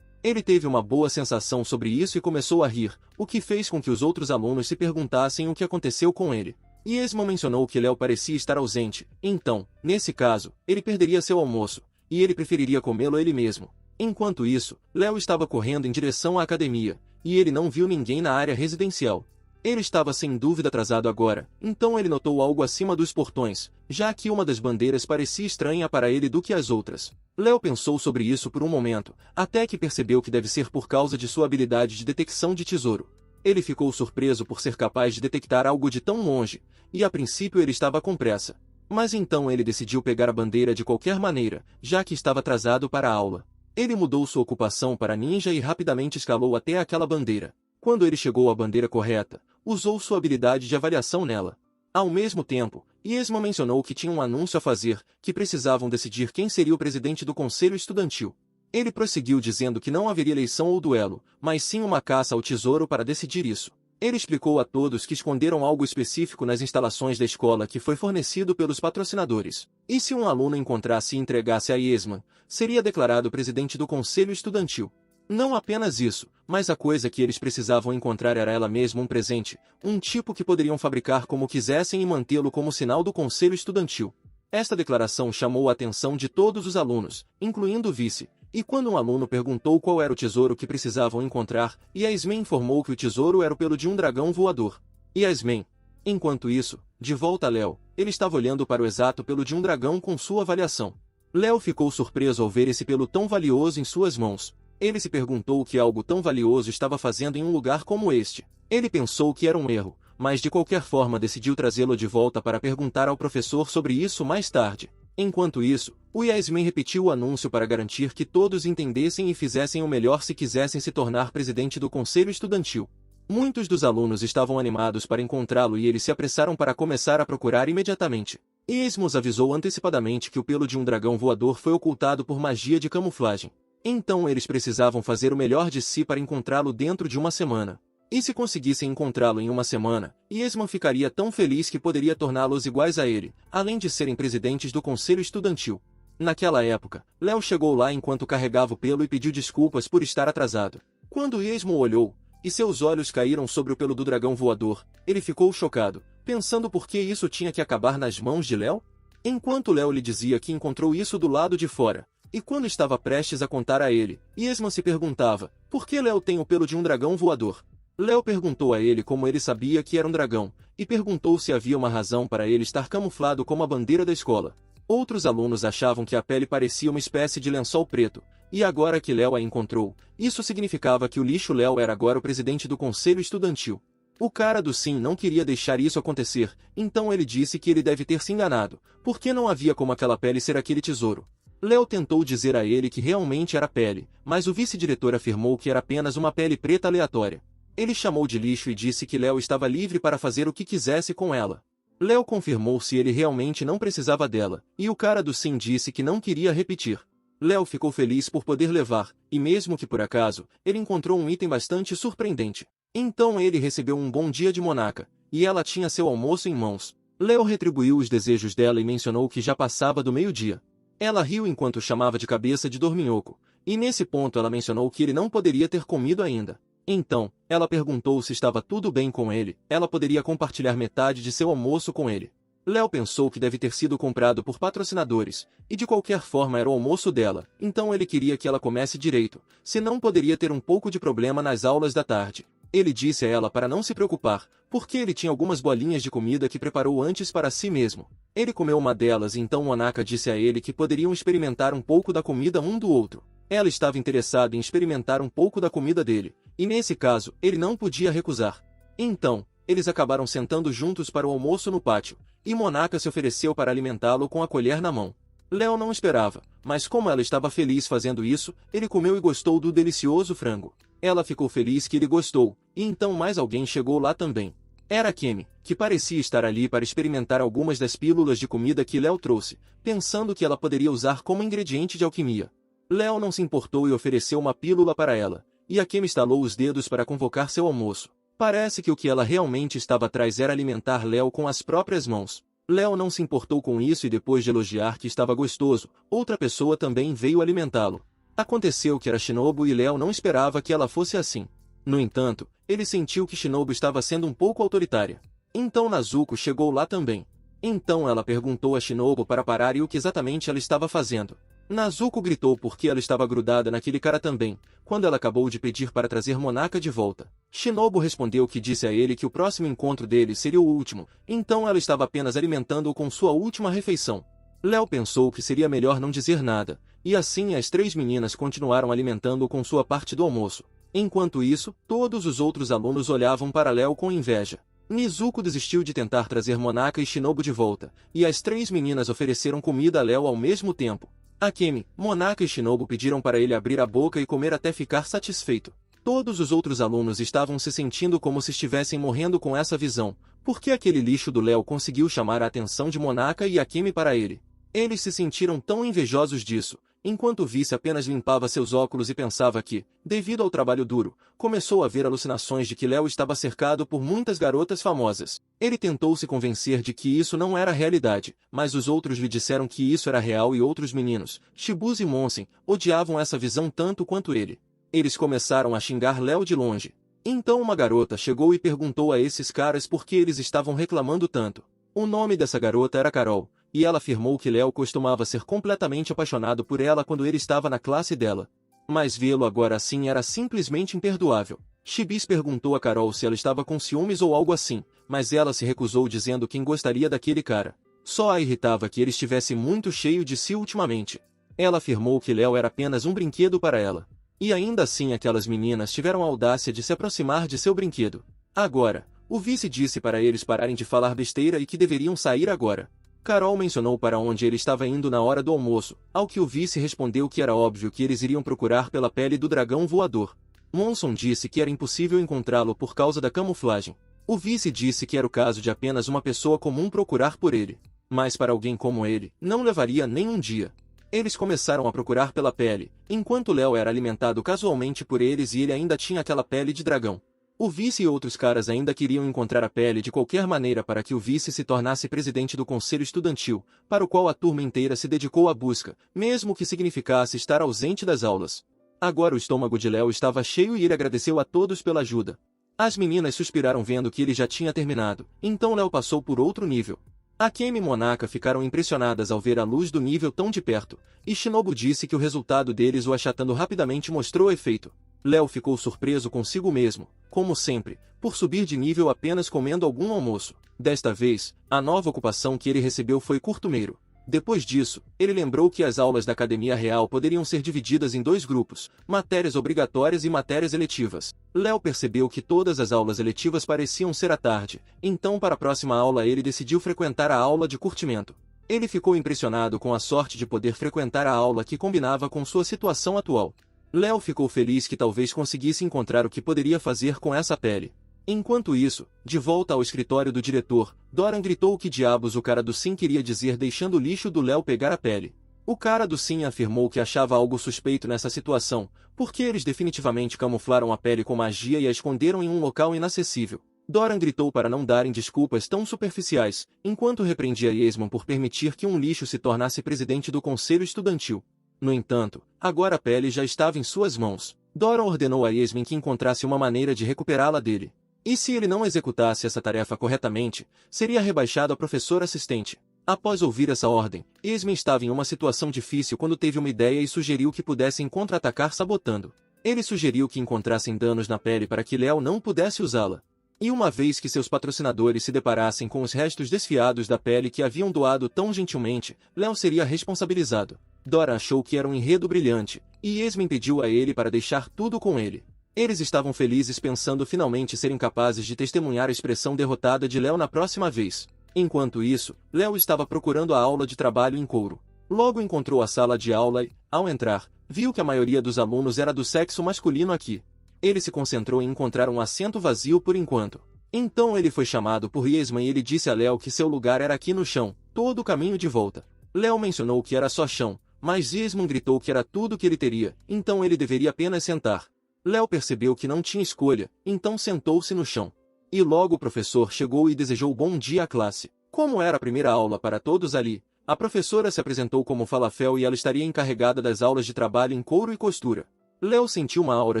Ele teve uma boa sensação sobre isso e começou a rir, o que fez com que os outros alunos se perguntassem o que aconteceu com ele. Eastman mencionou que Léo parecia estar ausente, então, nesse caso, ele perderia seu almoço, e ele preferiria comê-lo ele mesmo. Enquanto isso, Léo estava correndo em direção à academia, e ele não viu ninguém na área residencial. Ele estava sem dúvida atrasado agora, então ele notou algo acima dos portões, já que uma das bandeiras parecia estranha para ele do que as outras. Léo pensou sobre isso por um momento, até que percebeu que deve ser por causa de sua habilidade de detecção de tesouro. Ele ficou surpreso por ser capaz de detectar algo de tão longe, e a princípio ele estava com pressa. Mas então ele decidiu pegar a bandeira de qualquer maneira, já que estava atrasado para a aula. Ele mudou sua ocupação para ninja e rapidamente escalou até aquela bandeira. Quando ele chegou à bandeira correta, usou sua habilidade de avaliação nela. Ao mesmo tempo, Eastman mencionou que tinha um anúncio a fazer, que precisavam decidir quem seria o presidente do conselho estudantil. Ele prosseguiu dizendo que não haveria eleição ou duelo, mas sim uma caça ao tesouro para decidir isso. Ele explicou a todos que esconderam algo específico nas instalações da escola que foi fornecido pelos patrocinadores. E se um aluno encontrasse e entregasse a Eastman, seria declarado presidente do conselho estudantil. Não apenas isso, mas a coisa que eles precisavam encontrar era ela mesma, um presente, um tipo que poderiam fabricar como quisessem e mantê-lo como sinal do conselho estudantil. Esta declaração chamou a atenção de todos os alunos, incluindo o vice, e quando um aluno perguntou qual era o tesouro que precisavam encontrar, Yasmin informou que o tesouro era o pelo de um dragão voador. Yasmin. Enquanto isso, de volta a Léo, ele estava olhando para o exato pelo de um dragão com sua avaliação. Léo ficou surpreso ao ver esse pelo tão valioso em suas mãos. Ele se perguntou o que algo tão valioso estava fazendo em um lugar como este. Ele pensou que era um erro, mas de qualquer forma decidiu trazê-lo de volta para perguntar ao professor sobre isso mais tarde. Enquanto isso, o Yasmin repetiu o anúncio para garantir que todos entendessem e fizessem o melhor se quisessem se tornar presidente do conselho estudantil. Muitos dos alunos estavam animados para encontrá-lo e eles se apressaram para começar a procurar imediatamente. Yasmin os avisou antecipadamente que o pelo de um dragão voador foi ocultado por magia de camuflagem. Então eles precisavam fazer o melhor de si para encontrá-lo dentro de uma semana. E se conseguissem encontrá-lo em uma semana, Eastman ficaria tão feliz que poderia torná-los iguais a ele, além de serem presidentes do conselho estudantil. Naquela época, Léo chegou lá enquanto carregava o pelo e pediu desculpas por estar atrasado. Quando Eastman olhou, e seus olhos caíram sobre o pelo do dragão voador, ele ficou chocado, pensando por que isso tinha que acabar nas mãos de Léo? Enquanto Léo lhe dizia que encontrou isso do lado de fora, e quando estava prestes a contar a ele, Eastman se perguntava, por que Léo tem o pelo de um dragão voador? Léo perguntou a ele como ele sabia que era um dragão, e perguntou se havia uma razão para ele estar camuflado como a bandeira da escola. Outros alunos achavam que a pele parecia uma espécie de lençol preto, e agora que Léo a encontrou, isso significava que o lixo Léo era agora o presidente do conselho estudantil. O cara do sim não queria deixar isso acontecer, então ele disse que ele deve ter se enganado, porque não havia como aquela pele ser aquele tesouro. Léo tentou dizer a ele que realmente era pele, mas o vice-diretor afirmou que era apenas uma pele preta aleatória. Ele chamou de lixo e disse que Léo estava livre para fazer o que quisesse com ela. Léo confirmou se ele realmente não precisava dela, e o cara do sim disse que não queria repetir. Léo ficou feliz por poder levar, e mesmo que por acaso, ele encontrou um item bastante surpreendente. Então ele recebeu um bom dia de Monaka, e ela tinha seu almoço em mãos. Léo retribuiu os desejos dela e mencionou que já passava do meio-dia. Ela riu enquanto chamava de cabeça de dorminhoco, e nesse ponto ela mencionou que ele não poderia ter comido ainda. Então, ela perguntou se estava tudo bem com ele, ela poderia compartilhar metade de seu almoço com ele. Léo pensou que deve ter sido comprado por patrocinadores, e de qualquer forma era o almoço dela, então ele queria que ela comesse direito, senão poderia ter um pouco de problema nas aulas da tarde. Ele disse a ela para não se preocupar, porque ele tinha algumas bolinhas de comida que preparou antes para si mesmo. Ele comeu uma delas e então Monaka disse a ele que poderiam experimentar um pouco da comida um do outro. Ela estava interessada em experimentar um pouco da comida dele, e nesse caso, ele não podia recusar. Então, eles acabaram sentando juntos para o almoço no pátio, e Monaka se ofereceu para alimentá-lo com a colher na mão. Léo não esperava, mas como ela estava feliz fazendo isso, ele comeu e gostou do delicioso frango. Ela ficou feliz que ele gostou, e então mais alguém chegou lá também. Era Kemi, que parecia estar ali para experimentar algumas das pílulas de comida que Léo trouxe, pensando que ela poderia usar como ingrediente de alquimia. Léo não se importou e ofereceu uma pílula para ela, e a Kemi estalou os dedos para convocar seu almoço. Parece que o que ela realmente estava atrás era alimentar Léo com as próprias mãos. Léo não se importou com isso e depois de elogiar que estava gostoso, outra pessoa também veio alimentá-lo. Aconteceu que era Shinobu e Léo não esperava que ela fosse assim. No entanto, ele sentiu que Shinobu estava sendo um pouco autoritária. Então Nezuko chegou lá também. Então ela perguntou a Shinobu para parar e o que exatamente ela estava fazendo. Nezuko gritou porque ela estava grudada naquele cara também, quando ela acabou de pedir para trazer Monaka de volta. Shinobu respondeu que disse a ele que o próximo encontro dele seria o último, então ela estava apenas alimentando-o com sua última refeição. Léo pensou que seria melhor não dizer nada, e assim as três meninas continuaram alimentando-o com sua parte do almoço. Enquanto isso, todos os outros alunos olhavam para Léo com inveja. Nezuko desistiu de tentar trazer Monaka e Shinobu de volta, e as três meninas ofereceram comida a Léo ao mesmo tempo. Akemi, Monaka e Shinobu pediram para ele abrir a boca e comer até ficar satisfeito. Todos os outros alunos estavam se sentindo como se estivessem morrendo com essa visão, porque aquele lixo do Léo conseguiu chamar a atenção de Monaka e Akemi para ele. Eles se sentiram tão invejosos disso, enquanto o vice apenas limpava seus óculos e pensava que, devido ao trabalho duro, começou a ver alucinações de que Léo estava cercado por muitas garotas famosas. Ele tentou se convencer de que isso não era realidade, mas os outros lhe disseram que isso era real e outros meninos, Shibuz e Monsen, odiavam essa visão tanto quanto ele. Eles começaram a xingar Léo de longe. Então uma garota chegou e perguntou a esses caras por que eles estavam reclamando tanto. O nome dessa garota era Carol, e ela afirmou que Léo costumava ser completamente apaixonado por ela quando ele estava na classe dela. Mas vê-lo agora assim era simplesmente imperdoável. Shibis perguntou a Carol se ela estava com ciúmes ou algo assim, mas ela se recusou dizendo quem gostaria daquele cara. Só a irritava que ele estivesse muito cheio de si ultimamente. Ela afirmou que Léo era apenas um brinquedo para ela. E ainda assim aquelas meninas tiveram a audácia de se aproximar de seu brinquedo. Agora, o vice disse para eles pararem de falar besteira e que deveriam sair agora. Carol mencionou para onde ele estava indo na hora do almoço, ao que o vice respondeu que era óbvio que eles iriam procurar pela pele do dragão voador. Monson disse que era impossível encontrá-lo por causa da camuflagem. O vice disse que era o caso de apenas uma pessoa comum procurar por ele. Mas para alguém como ele, não levaria nem um dia. Eles começaram a procurar pela pele, enquanto Léo era alimentado casualmente por eles e ele ainda tinha aquela pele de dragão. O vice e outros caras ainda queriam encontrar a pele de qualquer maneira para que o vice se tornasse presidente do conselho estudantil, para o qual a turma inteira se dedicou à busca, mesmo que significasse estar ausente das aulas. Agora o estômago de Léo estava cheio e ele agradeceu a todos pela ajuda. As meninas suspiraram vendo que ele já tinha terminado, então Léo passou por outro nível. Akemi e Monaka ficaram impressionadas ao ver a luz do nível tão de perto, e Shinobu disse que o resultado deles o achatando rapidamente mostrou efeito. Léo ficou surpreso consigo mesmo, como sempre, por subir de nível apenas comendo algum almoço. Desta vez, a nova ocupação que ele recebeu foi costumeiro. Depois disso, ele lembrou que as aulas da Academia Real poderiam ser divididas em dois grupos, matérias obrigatórias e matérias eletivas. Léo percebeu que todas as aulas eletivas pareciam ser à tarde, então para a próxima aula ele decidiu frequentar a aula de curtimento. Ele ficou impressionado com a sorte de poder frequentar a aula que combinava com sua situação atual. Léo ficou feliz que talvez conseguisse encontrar o que poderia fazer com essa pele. Enquanto isso, de volta ao escritório do diretor, Doran gritou o que diabos o cara do Sim queria dizer deixando o lixo do Léo pegar a pele. O cara do Sim afirmou que achava algo suspeito nessa situação, porque eles definitivamente camuflaram a pele com magia e a esconderam em um local inacessível. Doran gritou para não darem desculpas tão superficiais, enquanto repreendia Yesman por permitir que um lixo se tornasse presidente do conselho estudantil. No entanto, agora a pele já estava em suas mãos. Doran ordenou a Yasmin que encontrasse uma maneira de recuperá-la dele. E se ele não executasse essa tarefa corretamente, seria rebaixado a professor assistente. Após ouvir essa ordem, Yasmin estava em uma situação difícil quando teve uma ideia e sugeriu que pudessem contra-atacar sabotando. Ele sugeriu que encontrassem danos na pele para que Léo não pudesse usá-la. E uma vez que seus patrocinadores se deparassem com os restos desfiados da pele que haviam doado tão gentilmente, Léo seria responsabilizado. Dora achou que era um enredo brilhante, e Yasmin pediu a ele para deixar tudo com ele. Eles estavam felizes pensando finalmente serem capazes de testemunhar a expressão derrotada de Léo na próxima vez. Enquanto isso, Léo estava procurando a aula de trabalho em couro. Logo encontrou a sala de aula e, ao entrar, viu que a maioria dos alunos era do sexo masculino aqui. Ele se concentrou em encontrar um assento vazio por enquanto. Então ele foi chamado por Yasmin e ele disse a Léo que seu lugar era aqui no chão, todo o caminho de volta. Léo mencionou que era só chão, mas Yasmin gritou que era tudo que ele teria, então ele deveria apenas sentar. Léo percebeu que não tinha escolha, então sentou-se no chão. E logo o professor chegou e desejou bom dia à classe. Como era a primeira aula para todos ali, a professora se apresentou como Falafel e ela estaria encarregada das aulas de trabalho em couro e costura. Léo sentiu uma aura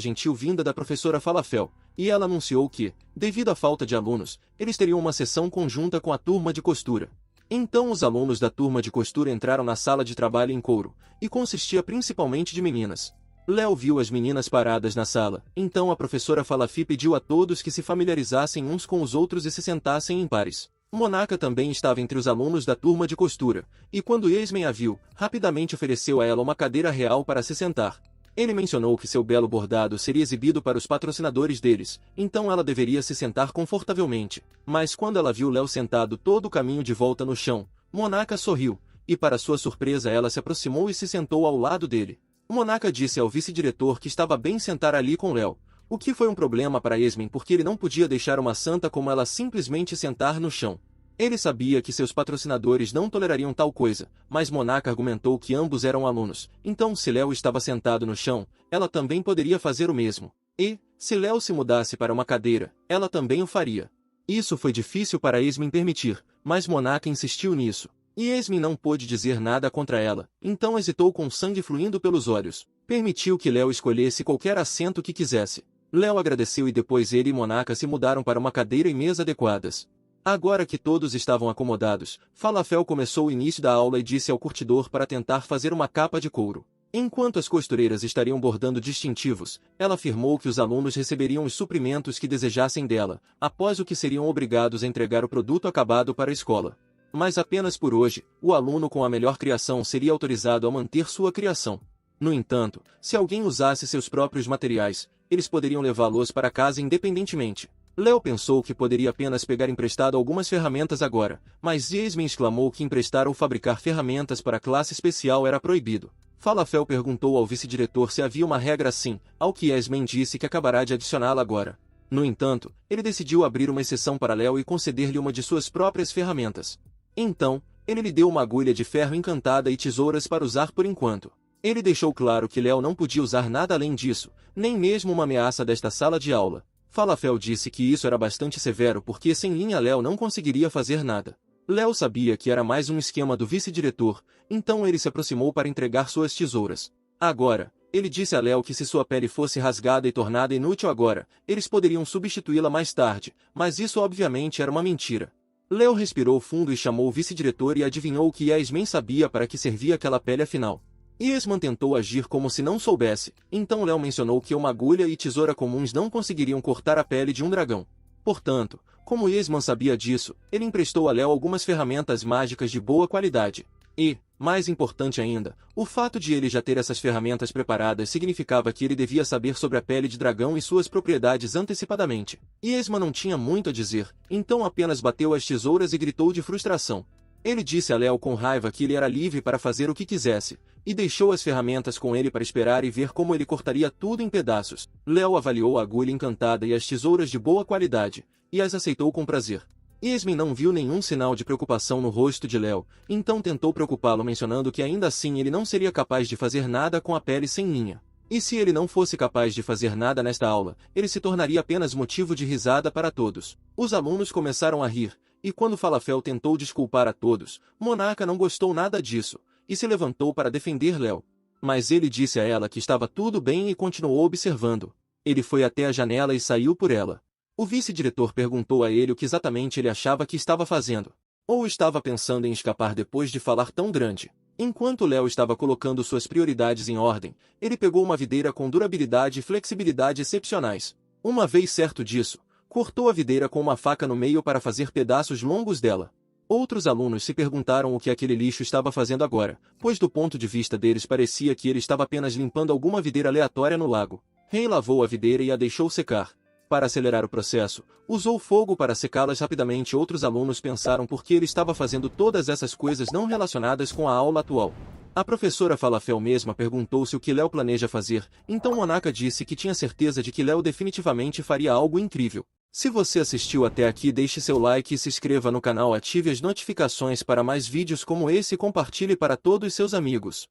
gentil vinda da professora Falafel, e ela anunciou que, devido à falta de alunos, eles teriam uma sessão conjunta com a turma de costura. Então os alunos da turma de costura entraram na sala de trabalho em couro, e consistia principalmente de meninas. Léo viu as meninas paradas na sala, então a professora Falafi pediu a todos que se familiarizassem uns com os outros e se sentassem em pares. Monaca também estava entre os alunos da turma de costura, e quando Yasmin a viu, rapidamente ofereceu a ela uma cadeira real para se sentar. Ele mencionou que seu belo bordado seria exibido para os patrocinadores deles, então ela deveria se sentar confortavelmente. Mas quando ela viu Léo sentado todo o caminho de volta no chão, Monaca sorriu, e para sua surpresa ela se aproximou e se sentou ao lado dele. Monaca disse ao vice-diretor que estava bem sentar ali com Léo, o que foi um problema para Yasmin porque ele não podia deixar uma santa como ela simplesmente sentar no chão. Ele sabia que seus patrocinadores não tolerariam tal coisa, mas Monaca argumentou que ambos eram alunos, então se Léo estava sentado no chão, ela também poderia fazer o mesmo. E, se Léo se mudasse para uma cadeira, ela também o faria. Isso foi difícil para Yasmin permitir, mas Monaca insistiu nisso. E Yasmin não pôde dizer nada contra ela, então hesitou com sangue fluindo pelos olhos. Permitiu que Léo escolhesse qualquer assento que quisesse. Léo agradeceu e depois ele e Monaca se mudaram para uma cadeira e mesa adequadas. Agora que todos estavam acomodados, Falafel começou o início da aula e disse ao curtidor para tentar fazer uma capa de couro. Enquanto as costureiras estariam bordando distintivos, ela afirmou que os alunos receberiam os suprimentos que desejassem dela, após o que seriam obrigados a entregar o produto acabado para a escola. Mas apenas por hoje, o aluno com a melhor criação seria autorizado a manter sua criação. No entanto, se alguém usasse seus próprios materiais, eles poderiam levá-los para casa independentemente. Léo pensou que poderia apenas pegar emprestado algumas ferramentas agora, mas Yasmin exclamou que emprestar ou fabricar ferramentas para a classe especial era proibido. Falafel perguntou ao vice-diretor se havia uma regra assim, ao que Yasmin disse que acabará de adicioná-la agora. No entanto, ele decidiu abrir uma exceção para Léo e conceder-lhe uma de suas próprias ferramentas. Então, ele lhe deu uma agulha de ferro encantada e tesouras para usar por enquanto. Ele deixou claro que Léo não podia usar nada além disso, nem mesmo uma ameaça desta sala de aula. Falafel disse que isso era bastante severo porque sem linha Léo não conseguiria fazer nada. Léo sabia que era mais um esquema do vice-diretor, então ele se aproximou para entregar suas tesouras. Agora, ele disse a Léo que se sua pele fosse rasgada e tornada inútil agora, eles poderiam substituí-la mais tarde, mas isso obviamente era uma mentira. Léo respirou fundo e chamou o vice-diretor e adivinhou que Yasmin sabia para que servia aquela pele afinal. Yasmin tentou agir como se não soubesse, então Léo mencionou que uma agulha e tesoura comuns não conseguiriam cortar a pele de um dragão. Portanto, como Yasmin sabia disso, ele emprestou a Léo algumas ferramentas mágicas de boa qualidade. E, mais importante ainda, o fato de ele já ter essas ferramentas preparadas significava que ele devia saber sobre a pele de dragão e suas propriedades antecipadamente. Yasmin não tinha muito a dizer, então apenas bateu as tesouras e gritou de frustração. Ele disse a Léo com raiva que ele era livre para fazer o que quisesse, e deixou as ferramentas com ele para esperar e ver como ele cortaria tudo em pedaços. Léo avaliou a agulha encantada e as tesouras de boa qualidade, e as aceitou com prazer. Yasmin não viu nenhum sinal de preocupação no rosto de Léo, então tentou preocupá-lo mencionando que ainda assim ele não seria capaz de fazer nada com a pele sem linha. E se ele não fosse capaz de fazer nada nesta aula, ele se tornaria apenas motivo de risada para todos. Os alunos começaram a rir, e quando Falafel tentou desculpar a todos, Monaca não gostou nada disso, e se levantou para defender Léo. Mas ele disse a ela que estava tudo bem e continuou observando. Ele foi até a janela e saiu por ela. O vice-diretor perguntou a ele o que exatamente ele achava que estava fazendo. Ou estava pensando em escapar depois de falar tão grande. Enquanto Léo estava colocando suas prioridades em ordem, ele pegou uma videira com durabilidade e flexibilidade excepcionais. Uma vez certo disso, cortou a videira com uma faca no meio para fazer pedaços longos dela. Outros alunos se perguntaram o que aquele lixo estava fazendo agora, pois do ponto de vista deles parecia que ele estava apenas limpando alguma videira aleatória no lago. Ren lavou a videira e a deixou secar. Para acelerar o processo, usou fogo para secá-las rapidamente. Outros alunos pensaram por que ele estava fazendo todas essas coisas não relacionadas com a aula atual. A professora Falafel mesma perguntou-se o que Léo planeja fazer, então Monaka disse que tinha certeza de que Léo definitivamente faria algo incrível. Se você assistiu até aqui, deixe seu like e se inscreva no canal, ative as notificações para mais vídeos como esse e compartilhe para todos seus amigos.